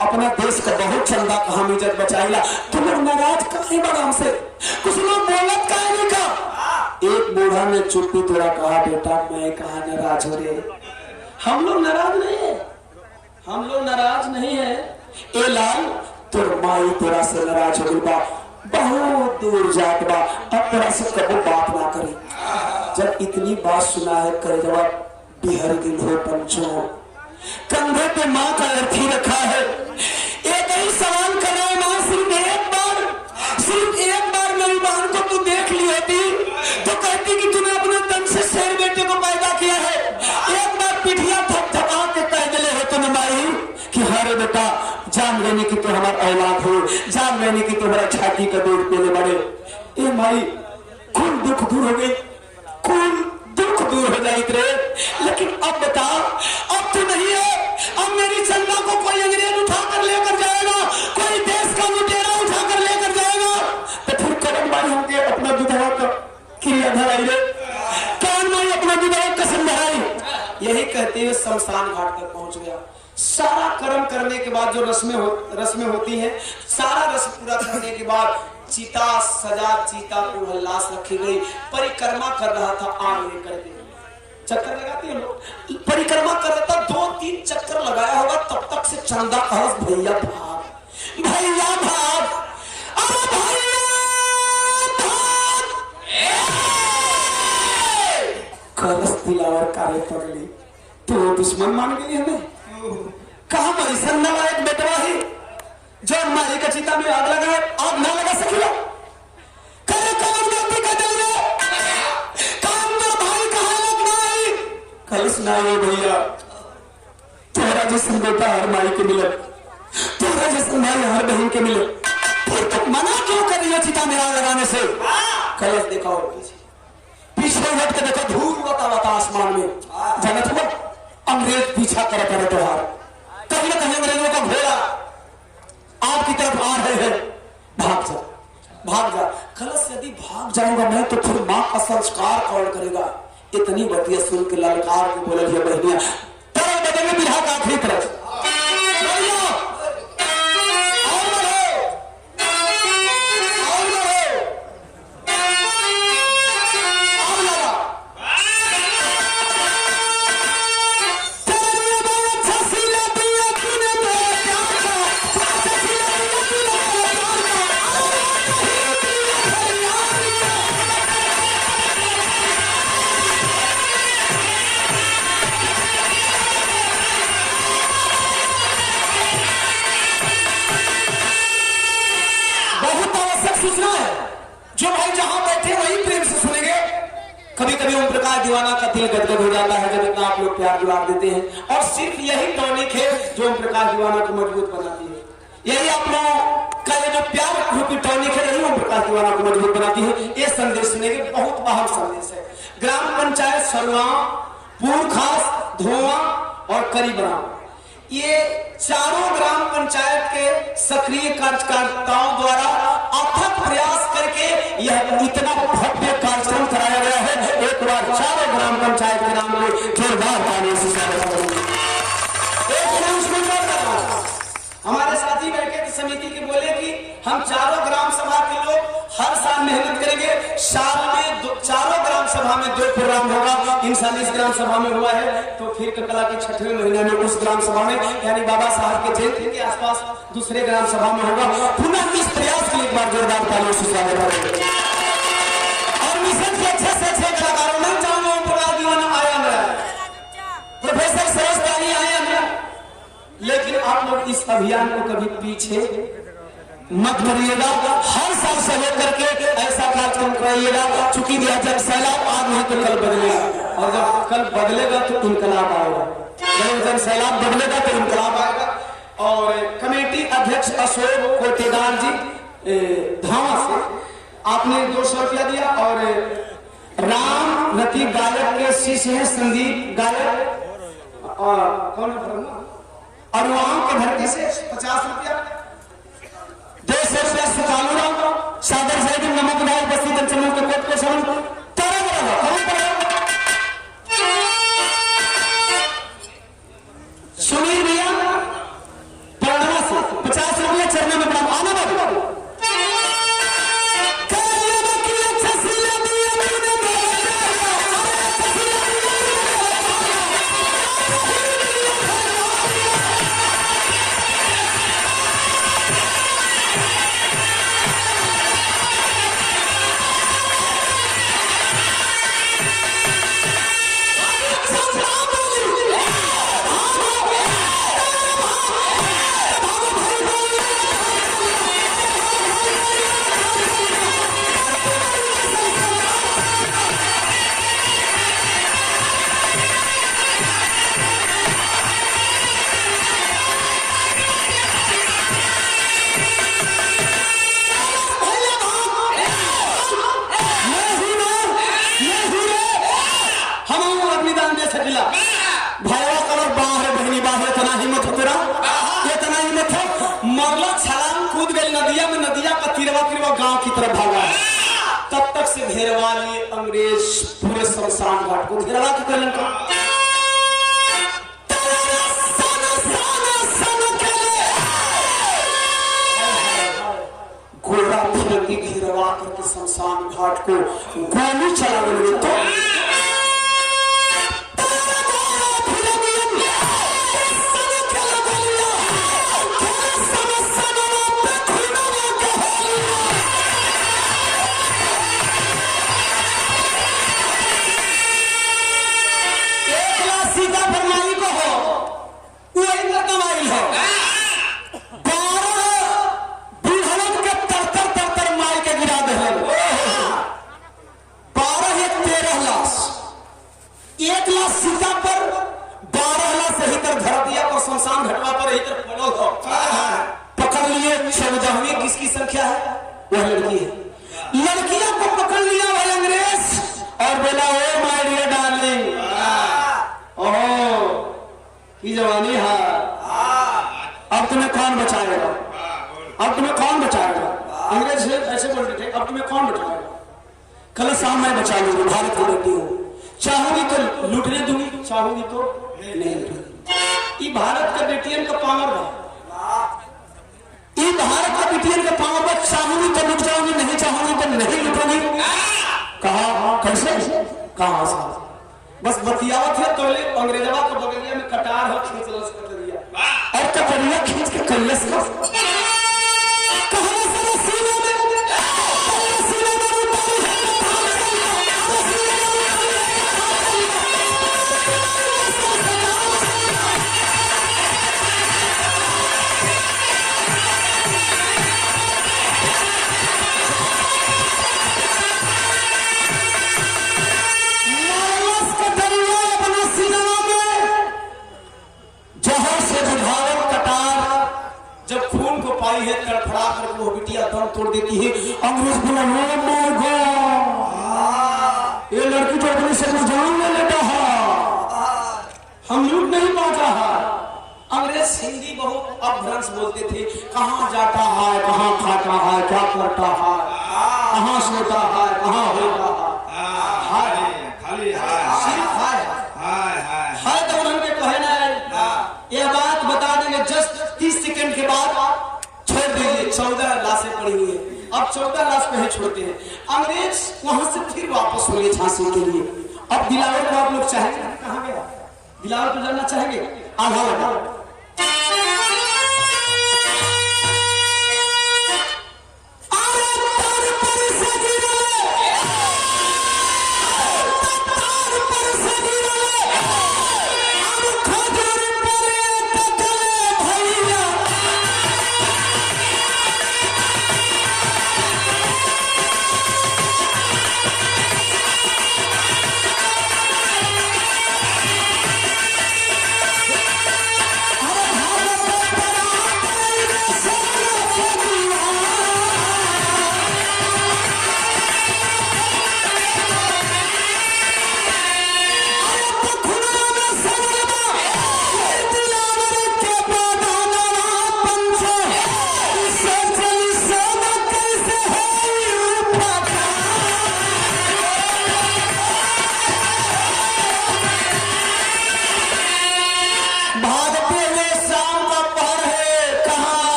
अपना देश का बहुत चंदा का हम इज्जत बचाईला। तुम लोग नाराज काहे बड़ा हमसे, कुछ लोग बोलत काहे नहीं का। एक बूढ़ा ने चुप्पी तोड़ा कहा बेटा मैं कहा नाराज हो रहे, हम लोग नाराज नहीं है, हम लोग नाराज नहीं है। ए लाल तोर माई तेरा से नाराज हो गई बा, बहुत दूर जात बा, अब तेरा से कबो बात ना करे। जब इतनी बात सुना है कर जवाब बिहर दिल हो पंचो, कंधे पे माँ का अर्थी रखा है, एक ही सवाल कर रहा है माँ सिर्फ एक बार मेरी बहन को तू देख ली होती तो कहती कि तूने अपने तन से शेर बेटे को पैदा किया है। एक बार पिठिया थपथपा के कह दिले हो तुम माई कि हरे बेटा जान लेने की तो हमारा औलाद हो, जान लेने की तो हमारा छाती का दूध पीने बड़े। ए माई कौन दुख दूर हो गई, कौन दुख दूर हो जाए रे। लेकिन अब बता अब तो नहीं है, अब मेरी चंदा को कोई अंग्रेज उठाकर लेकर जाएगा, कोई देश का लुटेरा उठाकर लेकर जाएगा, तो फिर कौन माई होंगे अपना विधवा का क्रिया धराई रे, कौन माई अपना विधवा कसम धराई। यही कहते हुए शमशान घाट तक पहुंच गया। सारा कर्म करने के बाद जो रस्में होती हैं, सारा रस्म पूरा करने के बाद चीता सजा, चीता पे लाश रखी गई, परिक्रमा कर रहा था आग लेकर के, चक्कर लगाती है लोग, परिक्रमा कर रहा था, 2-3 चक्कर लगाया होगा, तब तक से चंदा कहस भैया भाग, भैया भाग, अरे भैया भाग, करस दिलावर कार्य पगली तो दुश्मन मान गई हमें। कहा हमारी संनालायक बेटवा ही जो हमारी कचिता में आग लगाए, आग ना लगा सकेगा, करे कौन गलती कर देंगे, काम तो भाई कहा लगना है, कल सुनाए भैया तेरा जिसम बेटा हर माई के मिले, तेरा जिसम भाई हर बहन के मिले, फिर तो मना क्यों कर रही है चिता में आग लगाने से। कलश देखा हो पीछे हट के देखो धूल उड़ता आसमान में, जानत हो अंग्रेज पीछा कर तुम्हारा, कहीं ना कहीं अंग्रेजों का घोड़ा आपकी तरफ आ रहे हैं, भाग जा भाग जा। कलश यदि भाग जाऊंगा मैं तो फिर मां का संस्कार कौन करेगा। इतनी बतिया सुन के ललकार के बोले बहनिया तरह बदल बिहार का आखिरी तरफ सूचना है जो भाई जहां बैठे वही प्रेम से सुनेंगे। कभी कभी ओम प्रकाश दीवाना का दिल गदगद हो जाता है जब इतना आप लोग प्यार दुलार देते हैं, और सिर्फ यही टॉनिक है जो ओम प्रकाश दीवाना को मजबूत बनाती है। यही आप लोगों का ये जो प्यार रूपी टॉनिक है यही ओम प्रकाश दीवाना को मजबूत बनाती है। ये संदेश सुनेंगे, बहुत बाहर संदेश है। ग्राम पंचायत सरुआ, पूर्व खास, धोआ और करीबरा, ये चारों ग्राम पंचायत के सक्रिय कार्यकर्ताओं द्वारा अथक प्रयास करके यह इतना भव्य कार्यक्रम कराया गया है। एक बार चारों ग्राम पंचायत के नाम में जोरदार तालियों से स्वागत करेंगे। हमारे साथी बैठे थे समिति के बोले कि हम चारों ग्राम सभा के लोग हर साल मेहनत करेंगे। साल में चारों ग्राम सभा में 2 प्रोग्राम होगा। इन साल इस ग्राम सभा में हुआ है, तो फिर कला के 6वें महीने में उस ग्राम सभा में यानी बाबा साहब के जयंती के आसपास दूसरे ग्राम सभा में होगा। पुनः इस प्रयास के लिए एक बार जोरदार तालियों से स्वागत करेंगे। और मिशन के अच्छे से अच्छे कलाकारों में चाहूंगा प्रकाश दीवाना आया मेरा, प्रोफेसर सरोज ताली आया मेरा। लेकिन आप लोग इस अभियान को कभी पीछे मत करिएगा, हर साल सहयोग करके ऐसा कार्यक्रम कराइएगा। चूंकि जब सैलाब आज नहीं तो कल बदलेगा, और जब कल बदलेगा तो इनकलाब आएगा। जब सैलाब बदलेगा तो इनकलाब आएगा। और कमेटी अध्यक्ष अशोक कोटेदार जी धावा से आपने 200 रुपया दिया। और राम रति गायक के शिष्य हैं संदीप गायक, और कौन और वहां के धरती से 50 रुपया, 200 रुपया सुकालू राम सादर साहिब नमक भाई उपस्थित चमू के कोट को समझ सुनील भैया पढ़ना से 50 रुपया चरने में प्रणाम। आना बाबू गांव की तरफ भागा। तब तक से घेरवा लिए अंग्रेज पूरे शमशान घाट को घेरवा के कलन का गोला फिरती घेरवा करके शमशान घाट को गोली चला गई। तो पकड़ लिए 14वीं किसकी संख्या है? वह लड़की है। लड़कियों को पकड़ लिया भाई अंग्रेज और बोला ओ माय डियर डार्लिंग, ओह की जवानी है, अब तुम्हें कौन बचाएगा? अब तुम्हें कौन बचाएगा? अंग्रेज ऐसे बोलते थे, अब तुम्हें कौन बचाएगा? कल शाम मैं बचा लूंगी, भारत की बेटी हूँ, चाहूंगी तो लूटने दूंगी, चाहूंगी तो नहीं लूटूंगी। ये भारत के बेटियन का पावर है, ये भारत का बेटियन का पावर है। चाहूंगी तो लुट जाऊंगी, नहीं चाहूंगी तो नहीं लुटूंगी। कहा कैसे? कहा बस बतियावत है तो अंग्रेजवा के बगलिया में कटार हो खींच लस कटरिया और कटरिया खींच के कल्लस का है तड़फड़ा कर वो बिटिया दम तोड़ देती है। अंग्रेज बोला ये लड़की तो अपने से कुछ जान ले लेता है, हम लूट नहीं पाता है। अंग्रेज हिंदी बहुत अपभ्रंश बोलते थे, कहाँ जाता है, कहाँ खाता है, क्या करता है, कहाँ सोता है, कहाँ होता है, खाली है तो उनके कहना है। यह बात बता देंगे जस्ट 30 सेकंड के बाद छोड़ दीजिए। 14 लाशें पड़ी हुई है। अब अब 14 लाख कहीं छोड़ते हैं। अंग्रेज वहां से फिर वापस हो गए झांसी के लिए। अब दिलावर को आप लोग चाहेंगे कहाँ गया? दिलावर को जानना चाहेंगे? आधा लगा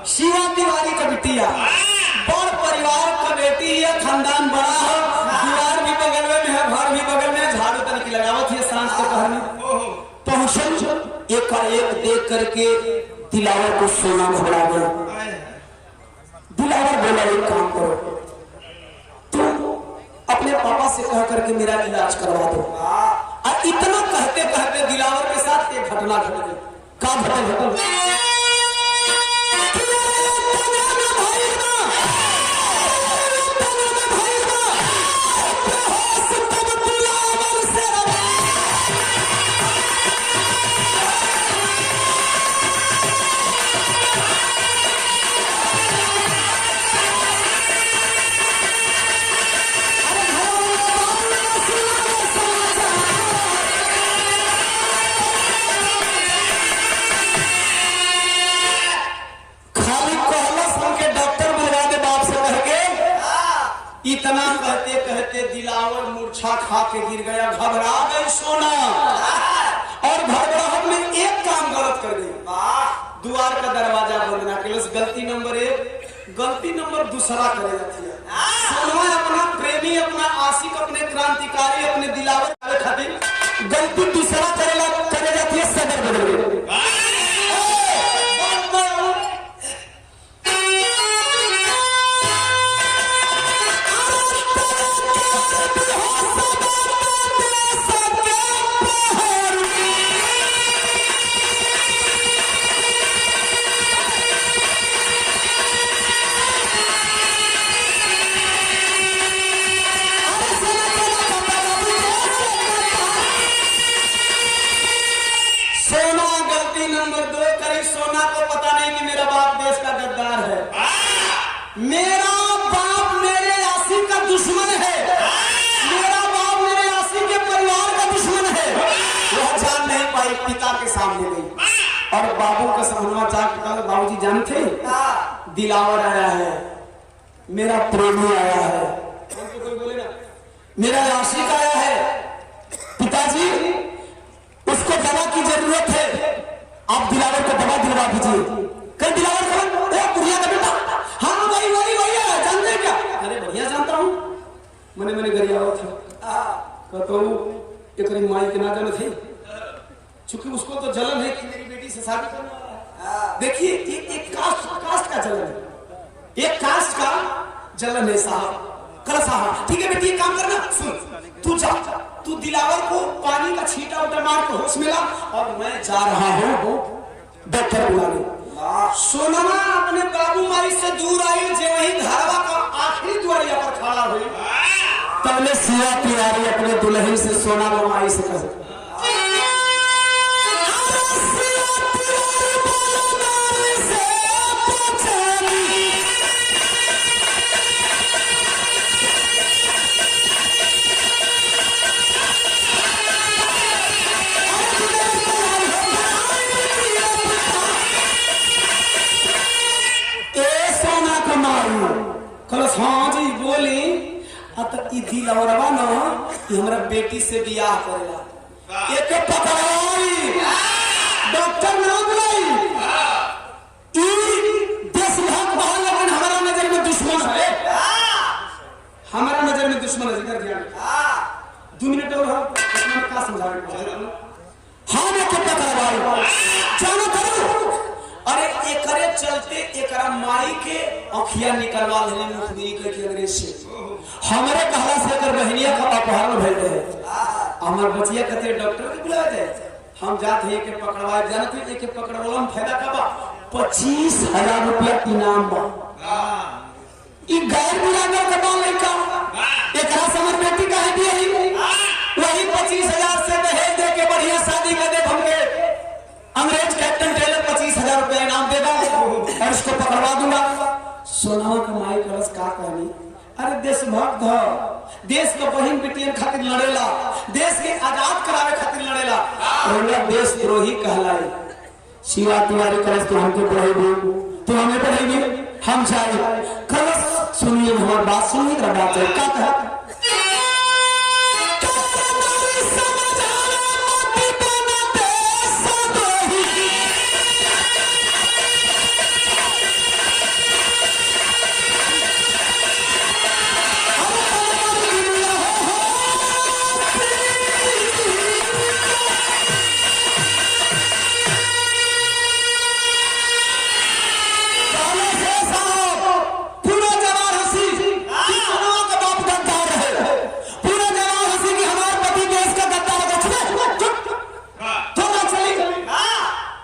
शिवा तिवारी का बिटिया बड़ परिवार का बेटी है, खानदान बड़ा है, दीवार भी बगल में है, घर भी बगल में, झाड़ू तनिक लगावत है सांझ के पहर में। पहुंचल एक देख करके दिलावर को सोना घबरा गया। दिलावर बोला एक काम करो, तुम अपने पापा से कह करके मेरा इलाज करवा दो। और इतना कहते कहते दिलावर के साथ एक घटना घट गई। का घटल इतना कहते कहते दिलावर मूर्छा खा के गिर गया। घबरा गई सोना और घबराहट में एक काम गलत कर गई। द्वार का दरवाजा बंद ना कर, गलती नंबर 1, गलती नंबर 2 करे जाती है। सोना अपना प्रेमी, अपना आशिक, अपने क्रांतिकारी, अपने दिलावर खातिर गलती 2 करे जाती है। सदर बदल गई। मेरा बाप मेरे आशिक का दुश्मन है, मेरा बाप मेरे आशिक के परिवार का दुश्मन है। वह जान नहीं पाई, पिता के सामने गई और बाबू का समाचार बाबूजी जानते, दिलावर आया है, मेरा प्रेमी आया है, कोई बोले ना, मेरा आशिक आया है, पिताजी उसको दवा की जरूरत है, आप दिलावर को दवा दिलवा दीजिए। कल दिलावर बुढ़िया का बेटा, हाँ वही जानते क्या? अरे बढ़िया जानता हूँ, मैंने गरिया था तो एक माई के ना जाने थे, चूंकि उसको तो जलन है कि मेरी बेटी से शादी करना। देखिए एक कास्ट का जलन है, एक कास्ट का जलन है साहब। कल साहब ठीक है बेटी, एक काम करना, सुन तू जा, तू दिलावर को पानी का छींटा उठा मार के होश में ला और मैं जा रहा हूँ डॉक्टर बुलाने। सोनमा अपने बाबू माई से दूर आई, जो वही घरवा का आखिरी द्वारिया पर खड़ा हुई, तबले शिवा तिवारी अपने दुल्हन से सोना माई से कहा, हाँ जी बोली, दिलावरवा न हमरा बेटी से बियाह करेला, एक पकड़ाई चलते एकरा माई के अखिया निकलवा लेने मुखबिरी के अंग्रेज से हमारे कहला से कर बहनिया का अपहरण भेज रहे हमार बचिया कहते डॉक्टर के बुला दे हम जाते हैं के पकड़वा जानते हैं के पकड़वाला में फायदा का बा 25,000 रुपया इनाम बा ई गैर बिरादर का बाल लड़का एकरा समझ बेटी का है दिए वही 25,000 से दहेज दे के बढ़िया शादी कर दे हमके अंग्रेज कैप्टन टेलर 25,000 रुपया इनाम देगा और इसको पकड़वा दूंगा सोना का माई कलश का कहनी अरे देशभक्त हो देश को बहन बेटियन खातिर लड़ेला देश के आजाद करावे खातिर लड़ेला और देशद्रोही कहलाए शिवा तिवारी कलश तो हमके पढ़ेगी तो हमें पढ़ेगी हम जाए कलश सुनिए हमारी बात सुनिए तो बात है क्या कहा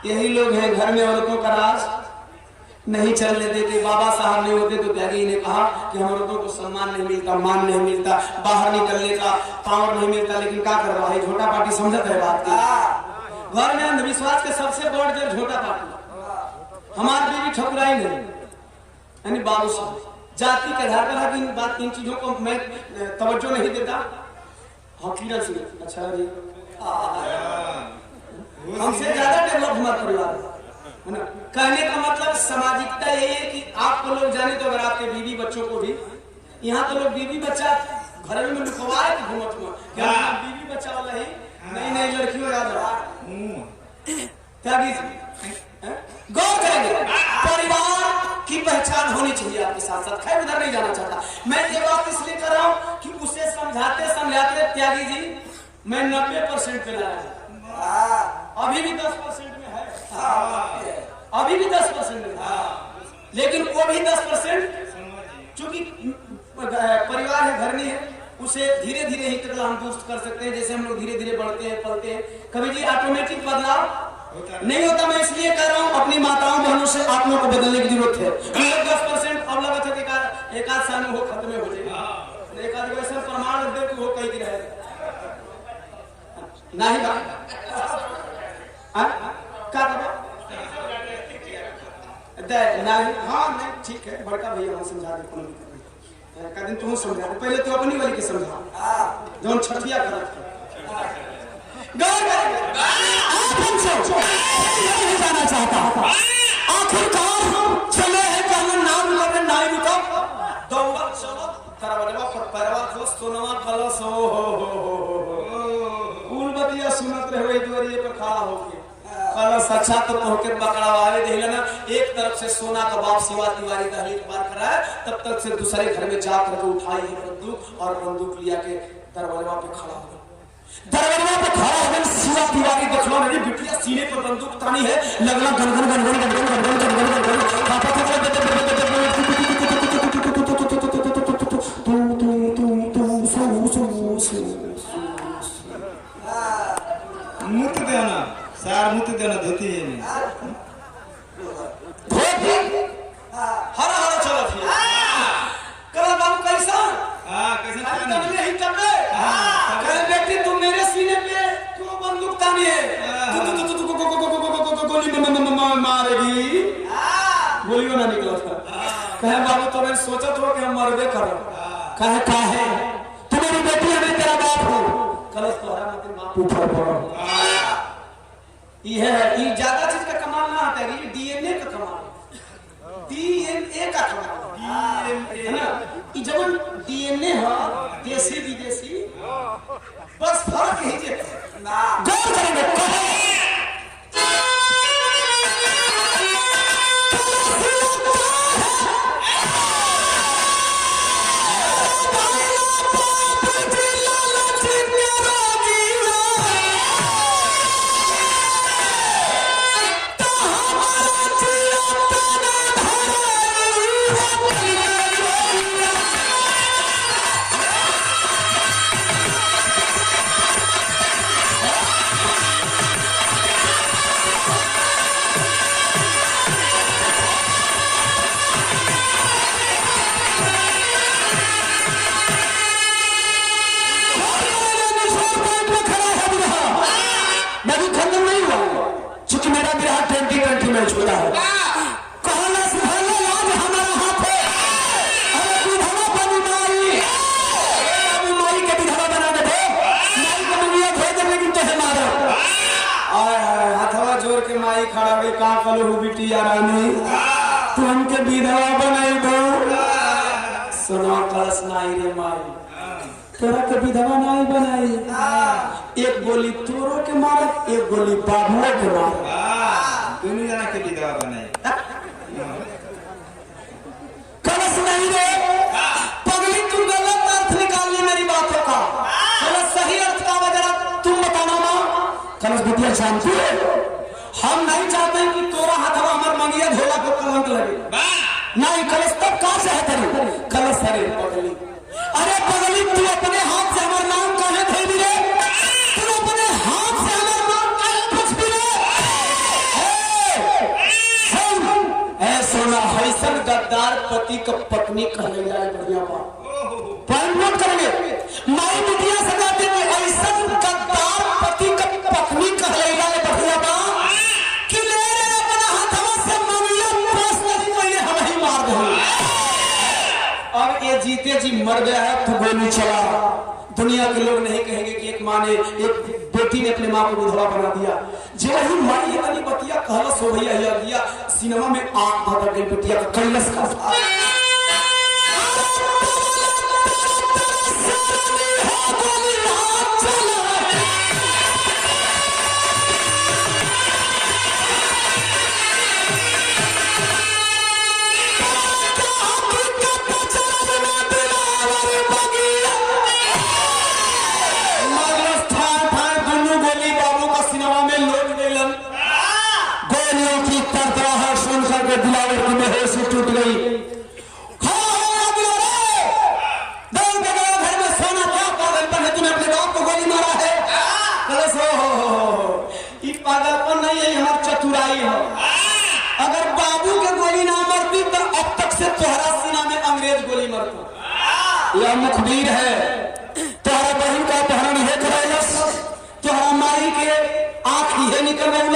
यही लोग हैं घर में औरतों का राज नहीं चलने देते बाबा साहब नहीं होते तो त्यागी ने कहा कि हम औरतों को सम्मान नहीं मिलता मान नहीं मिलता बाहर निकलने का पावर नहीं मिलता लेकिन क्या कर रहा है झोटा पार्टी समझत है बात की घर में अंधविश्वास के सबसे बड़ जड़ झोटा पार्टी हमारी बीवी ठकुराई नहीं यानी बाबू साहब जाति के आधार पर बात इन चीजों को मैं तवज्जो नहीं देता हकीकत से अच्छा हमसे ज्यादा डेवलप हमारा परिवार है ना कहने का मतलब सामाजिकता यही है कि आपको लोग जाने तो अगर आपके बीवी बच्चों को भी यहाँ तो लोग बीवी बच्चा घर में लुकवाए घूमत में क्या बीवी बच्चा वाला ही नई नई लड़कियों याद रहा गौर करेंगे परिवार की पहचान होनी चाहिए आपके साथ साथ खैर उधर नहीं जाना चाहता मैं ये बात इसलिए कर रहा हूँ कि उसे समझाते समझाते त्यागी जी मैं 90% पे लाया अभी भी 10% में है अभी भी 10% में है लेकिन वो भी 10% चूंकि परिवार है घर नहीं है उसे धीरे धीरे ही तक हम दुरुस्त कर सकते हैं जैसे हम लोग धीरे धीरे बढ़ते हैं पलते हैं कभी जी ऑटोमेटिक बदलाव नहीं होता मैं इसलिए कह रहा हूँ अपनी माताओं बहनों से आप लोगों को बदलने की जरूरत है 10% अब लगा था कि एक आध साल में वो खत्म हो जाएगा एक आध वैसा प्रमाण दे कि वो कहीं की रहे नहीं क्या नहीं हाँ नहीं ठीक है बड़का भैया हम समझा दे का दिन तुम समझा दे पहले तो अपनी वाली की समझा जो छठिया कर जाना चाहता आखिरकार चले हैं कहना नाम लगे नाई रुका दौड़ा चलो करवलवा पर परवा को सोनवा कलश हो बतिया सुनत रहे दुआरिये पर खड़ा होके कलश अच्छा तो होके पकड़वावे देला ना एक तरफ से सोना का बाप शिवा तिवारी दहली पार करा है तब तक से दूसरे घर में जा करके उठाई है बंदूक और बंदूक लिया के दरवाजा पे खड़ा हो दरवाजा पे खड़ा होकर शिवा तिवारी देखलो मेरी बिटिया सीने पर बंदूक तानी है लगना गनगन गनगन गनगन गनगन गनगन गनगन पापा मुत देना सार मुत देना धोती है धोती हरा हरा चलो थी कल बाबू कैसा कैसा तब नहीं तबे कल बेटी तुम मेरे सीने पे क्यों बंदूक तानी है गोली मारेगी गोलियों ना निकला था कहे बाबू तो मैंने सोचा था कि हम मरबे करो कहे तुम्हारी बेटी है मैं तेरा बाप हूँ कलश तो हरा मत बाप ऊपर पड़ो ये ज्यादा चीज का कमाल ना आता है ये डीएनए का कमाल डीएनए का कमाल है ना ये जब डीएनए है देसी विदेशी बस फर्क यही है ना गौर करेंगे छूटा है। कहला से भले आज हमारा हाथ है, अरे विधवा बनी माई, अभी माई के विधवा बना दे, माई को मंगिया भेज दे, लेकिन तुझे मारो। आय हाथवा जोर के माई खड़ा हुई का कलू बिटिया रानी तू हमके विधवा बनाई दो। सुनो कलश नाई रे माई, तोरा के विधवा नाई बनाई, एक गोली तोरो के मारत, एक गोली बाबुओ के मारत, दोनों जना के विधवा बनाई। कलश नहीं रे पगली, तू गलत अर्थ निकाल ली मेरी बातों का। कलश सही अर्थ का वजह तुम बताना मां। कलश बिटिया जानती है, हम नहीं चाहते कि तोरा हाथवा हमार मंगिया झोला को कलंक लगे। नहीं कलश तब कहां से है तेरी कलश? अरे पगली, अरे पगली, तू अपने हाथ से हमारा नाम काहे धइली रे? तू अपने हाथ से हमारा नाम काहे पूछ भी रे? ए सोना हैसन गद्दार पति का पत्नी कहले जाए बढ़िया बात। पॉइंट नोट करेंगे, माई बिटिया सजाते में ऐसन गद्दार पति का पत्नी कहले जाए बढ़िया बात कि ले रे अपना हाथवा से मंगिया पोस नहीं पहले हम ही मार दे। अब ये जीते जी मर गया है तो गोली चला। दुनिया के लोग नहीं कहेंगे कि एक माँ ने, एक बेटी ने अपने माँ को विधवा बना दिया। जो ही माई इतनी बतिया कहला सो भैया हिया दिया, सिनेमा में आग भर गई बेटिया का कैलस का। दिलावर की बेहोश टूट गई। घर में सोना क्या पागलपन है, तूने अपने बाप को गोली मारा है? ये पागलपन नहीं है, हमारी चतुराई है। अगर बाबू के गोली ना मरती तो अब तक से तुम्हारा सीना में अंग्रेज गोली मरता। यह मुखबिर है, तुम्हारा बहन का अपहरण है कराइलस, तुम्हारा माई के आंख ही निकल गई।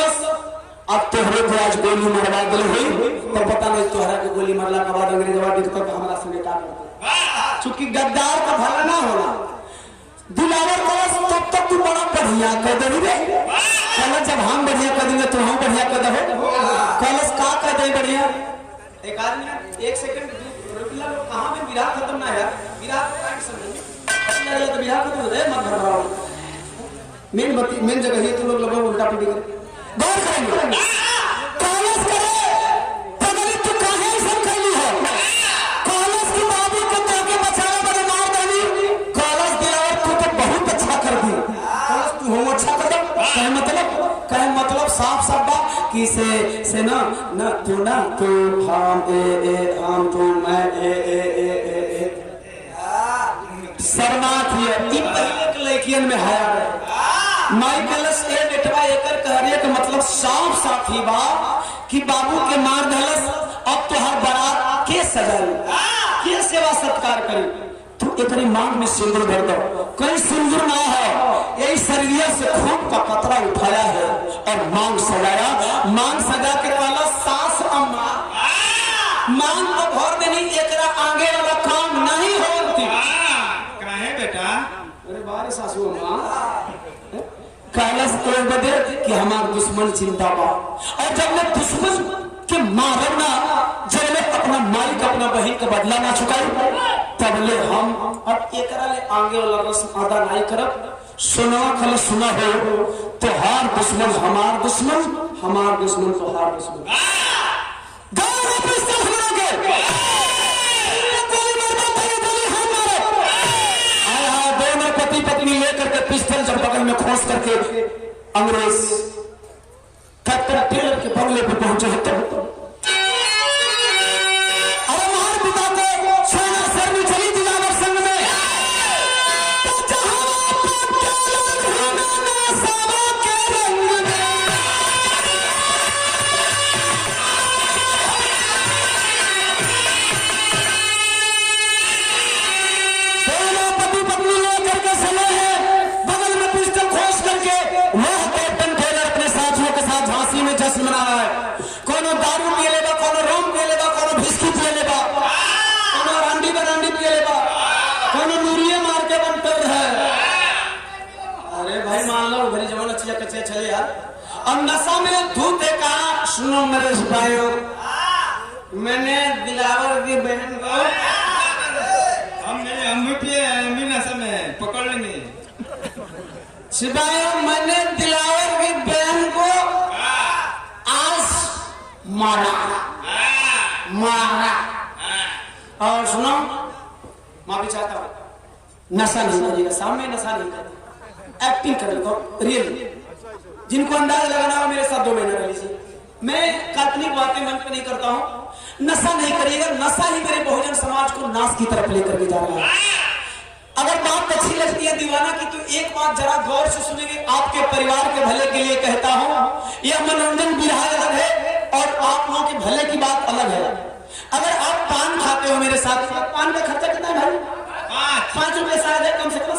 अब तोहरे को आज गोली मरवा दिल हुई तो पता नहीं तोहरा के गोली मरला के बाद अंग्रेजवा दिखता तो हमारा संगे का करते। चूंकि गद्दार का भला ना होला, दिलावर कलश तब तक तू बड़ा बढ़िया कर दे रे। कलश जब हम बढ़िया कर देंगे तो हम बढ़िया कर दे। कलश का कर दे बढ़िया? एक आदमी 1 सेकंड रुक ला, कहां में विराह खत्म ना यार, विराह का समझ यार, तो विराह खत्म हो जाए मत घबराओ। मेन जगह ही तुम लोग लगभग उल्टा पुल्टी कर गौर करेंगे। कॉलेज करे पगली, तू काहे ऐसा कर ली है? कॉलेज की बाबू को जाके बचाने बड़े मार देनी। कॉलेज दिलावर तू तो बहुत अच्छा कर दी। कॉलेज तू हो अच्छा कर दे। कहे मतलब साफ साफ बात कि से ना तू ना तू हम हम तू मैं शर्मा थी। पहले के लड़कियन में हया माई कलश ए बेटवा एकर कहने का मतलब साफ साफ ही बा कि बाबू के मार दहलस, अब तो हर बारात के सजल के सेवा सत्कार करी। तू एकरी मांग में सिंदूर भर दो, कोई सिंदूर ना है, यही शरीर से खून का कतरा उठाया है और मांग सजाया। मांग सजा के वाला सास अम्मा मांग तो भर देनी, एकरा आगे वाला काम नहीं होती। काहे बेटा? अरे बारे सासू अम्मा कैलस तो बदे कि हमार दुश्मन चिंता बा, और जब मैं दुश्मन के मारब ना, जब मैं अपना मालिक अपना बहन का बदला ना चुकाई, तब ले हम अब एकरा ले आगे वाला रस्म अदा नहीं करब। सुना खल सुना हो तो हार दुश्मन हमार दुश्मन, हमार दुश्मन तो हार दुश्मन। पति पत्नी लेकर के पिस्टल जब बगल में खोस करके अंग्रेज कैप्टन टेलर के बंगले पे पहुंचे हैं तब हमारे पिता को सोना सर में चली दिलावर संग में झांसी फांसी में जश्न मना रहा है। कोनो दारू पिए लेगा, कोनो रोम पिए लेगा, कोनो बिस्की पिए लेगा, कोनो रांडी बरांडी पिए लेगा, कोनो नूरिये मार के बनतर है। अरे भाई मान लो भरी जमाना चिया कच्चे चले यार। और नशा में धूत है कहा, सुनो मेरे सिपाहियों, मैंने दिलावर की बहन को हम भी पिए, हम भी नशा में पकड़ लेंगे। सिपाहियों, मैंने दिलावर की बहन को आज मारा। और सुनो, माफी चाहता हूं, नशा नहीं करिएगा, सामने नशा नहीं करता, एक्टिंग करेगा रियल। जिनको अंदाज लगाना हो मेरे साथ 2 महीना कर लीजिए। मैं काल्पनिक बातें मन पे नहीं करता हूं। नशा नहीं करिएगा, नशा ही मेरे बहुजन समाज को नाश की तरफ लेकर के जा रहा है। अगर बात अच्छी लगती है दीवाना की, तो एक बात जरा गौर से सुनेंगे। आपके परिवार के भले के लिए कहता हूं, यह मनोरंजन विधा अलग है और आप लोगों के भले की बात अलग है। अगर आप पान खाते हो मेरे साथ, पान का खर्चा कितना है भाई? 5 रुपए शायद है कम से कम।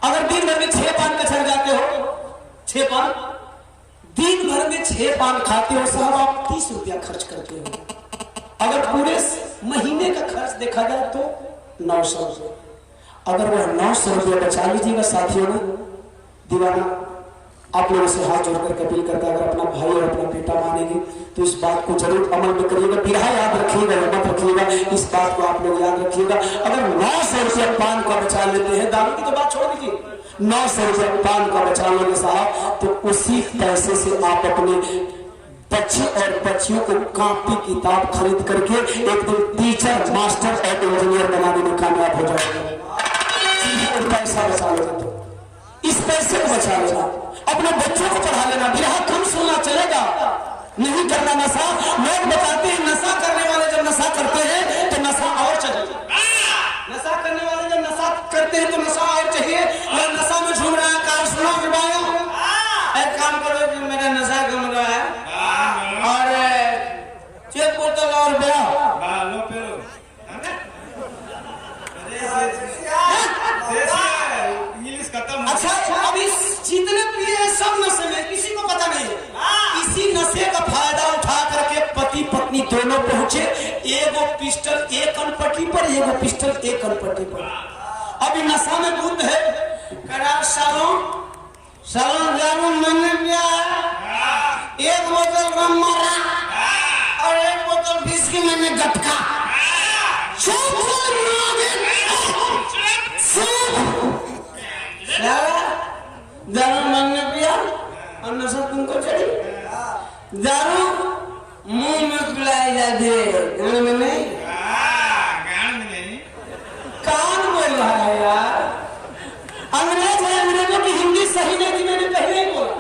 अगर दिन भर में 6 पान का छड़ जाते हो, 6 पान दिन भर में 6 पान खाते हो साहब, आप 30 रुपया खर्च करते हो। अगर पूरे महीने का खर्च देखा जाए तो 900 रुपये। अगर वह 900 रुपये बचा लीजिएगा साथियों ने, दीवाना आप लोगों से हाथ जोड़कर अपील करता है, अगर अपना भाई और अपना बेटा मानेंगे तो इस बात को जरूर अमल में करिएगा। बिरहा याद रखिएगा, मत रखिएगा, इस बात को आप लोग याद रखिएगा। अगर 900 रुपये पान का बचा लेते हैं, दारू की तो बात छोड़ दीजिए, 900 रुपये पान का बचा लेंगे साहब, तो उसी पैसे से आप अपने बच्चे और बच्चियों को कॉपी किताब खरीद करके एक दिन टीचर, मास्टर और इंजीनियर बनाने में कामयाब हो जाएगा। पैसा बचा लेना, तो इस पैसे को बचा लेना, अपने बच्चों को पढ़ा लेना। बिरहा कम सुनना चलेगा, नहीं करना नशा। लोग बताते हैं नशा करने वाले जब नशा करते हैं तो नशा और चाहिए, नशा करने वाले जब नशा करते हैं तो नशा और चाहिए। और नशा में झूम रहा है कार, सुनो विभाग, एक काम करो कि मेरा नशा कम रहा है और चेक बोतल और इंग्लिश खत्म। अच्छा, अभी जितने पिए हैं सब नशे में, किसी को पता नहीं है। इसी नशे का फायदा उठा करके पति पत्नी दोनों पहुंचे, एगो पिस्टल एक कनपट्टी पर, एगो पिस्टल एक कनपट्टी पर। अभी नशा में बुद्ध है, करार सालों जानो मैंने पिया, एक बोतल रम मारा और एक बोतल विस्की मैंने गटका। दारू मैंने पिया और नशा तुमको चढ़ी। दारू मुंह में पिलाई जाती है, गान में नहीं, कान बोल रहा है यार। अंग्रेज है, अंग्रेजों की हिंदी सही नहीं थी, मैंने पहले ही बोला।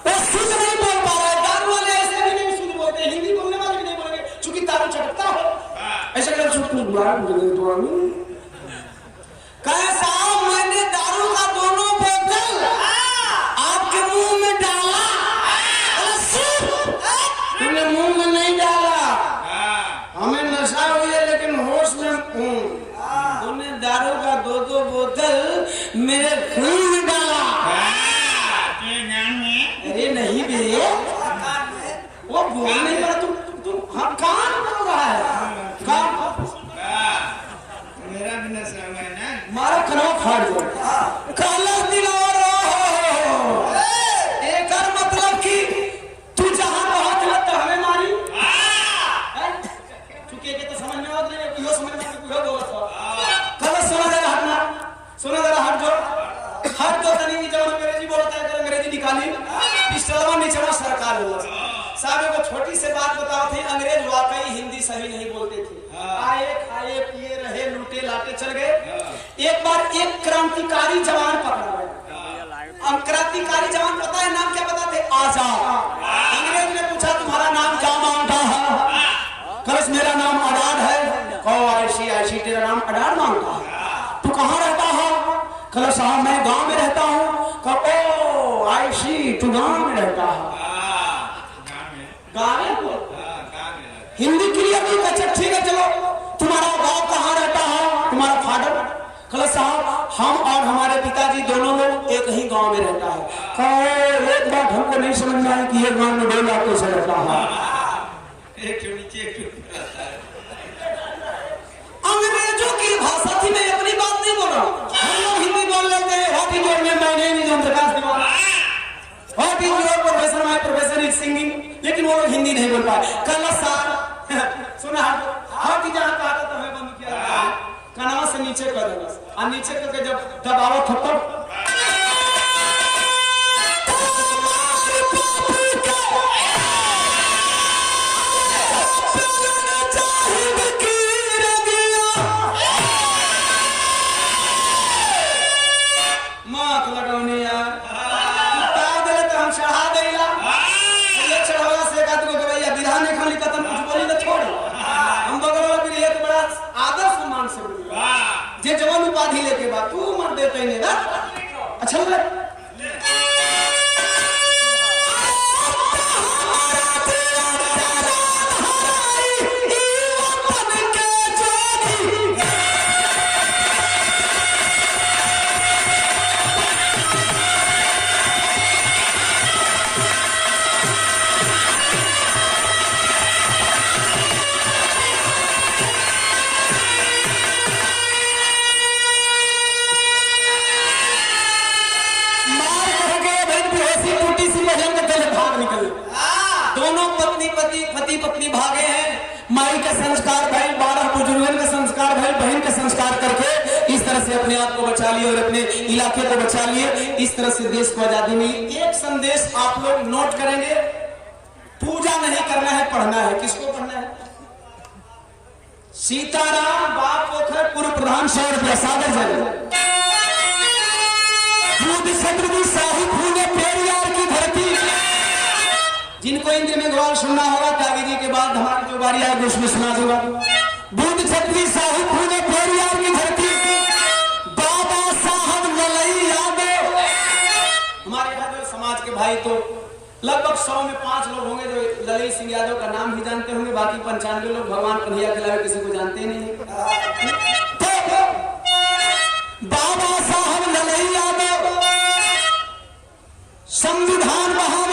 वो शुद्ध नहीं बोल पा रहा है, दारू वाले ऐसे भी नहीं शुद्ध बोलते, हिंदी बोलने वाले भी नहीं बोलेंगे, चूंकि दारू चटकता हो ऐसा कर कैसा। मैंने दारू का दोनों बोतल आपके मुंह में डाला, तुमने मुंह में नहीं डाला, हमें नशा हुई है लेकिन होश में हूं। तुमने दारू का 2 बोतल मेरे खून में डाला। अरे नहीं बे, वो बोल नहीं रहा, तुम हम कान बोल रहा है, कान मेरा भी नशा है ना, मारा खराब फाड़ दो। काला दिलारो एक और मतलब कि तू जहां बहुत लगता हमें मारी, चुके के तो समझ में आवत नहीं, यो समझ में कुछ बोला था। कल सोना जरा हटना, सोना जरा हट जो तनी नीचे अंग्रेजी बोलता है, अंग्रेजी निकाली, पिस्टलवा नीचे सरकार बोला। साहब को छोटी से बात बताओ थी, अंग्रेज वाकई हिंदी सही नहीं बोलते थे। आए खाए पिए रहे, लूटे लाटे चल गए। एक बार एक क्रांतिकारी जवान पकड़ा गया। क्रांतिकारी जवान पता है नाम क्या बताते? आजाद। अंग्रेज ने पूछा तुम्हारा नाम क्या मांगता है? कलश मेरा नाम अडार है। कहो ऐसी तेरा नाम अडार मांगता है? तू कहाँ रहता है? कलश साहब मैं गांव में रहता हूँ। कहो ऐसी तू गांव में रहता है? गाँव हिंदी क्लियर नहीं, अच्छा ठीक है चलो तुम्हारा गांव कहाँ रहता है? तुम्हारा फादर? कल साहब हम और हमारे पिताजी दोनों लोग एक ही गांव में रहता है। कहे एक बात हमको नहीं समझ में आई कि ये गांव में 2 लाख कैसे रहता है। एक नीचे एक अंग्रेजों की भाषा थी, मैं अपनी बात नहीं बोल रहा हूँ। हम लोग हिंदी बोल लेते हैं। What is your name? My name is Om Prakash Diwan. What is your profession? My profession is singing. लेकिन वो लोग हिंदी नहीं बोल पाए। कल साहब सुना हाथ जहाँ कहा था हमें बंद किया कनावा से नीचे कर देगा और नीचे करके जब दबाव था तब मात लगाने यार उतार देले तो हम चढ़ा देला। ये चढ़ावा से का तो भैया विधान ने खाली खत्म कुछ बोली ना छोड़ हम बगल वाला भी एक बड़ा आदर सम्मान से बोली जे जवान उपाधि लेके बा तू मर देते ने ना अच्छा लगे। दोनों पति पत्नी भागे हैं। माई का संस्कार भाई, 12 बुजुर्गों का संस्कार भाई, बहन का संस्कार करके इस तरह से अपने आप को बचा लिए और अपने इलाके को बचा लिए। इस तरह से देश को आजादी मिली। एक संदेश आप लोग नोट करेंगे, पूजा नहीं करना है, पढ़ना है। किसको पढ़ना है? सीताराम बाप पोखर पूर्व प्रधान 100 रुपया सागर जल छत्रपति शाही फूले पेरियार की धरती। जिनको इंद्र में ग्वाल सुनना होगा त्यागी जी के बाद हमारी जो बारी आएगी उसमें सुना दूंगा। बुद्ध छत्री साहिब फूले पेरियार की धरती, बाबा साहब ललई यादव। हमारे यादव समाज के भाई तो लगभग 100 में 5 लोग होंगे जो ललई सिंह यादव का नाम ही जानते होंगे। बाकी 95 लोग भगवान कन्हैया के अलावा किसी को जानते ही नहीं। बाबा साहब ललई यादव संविधान महान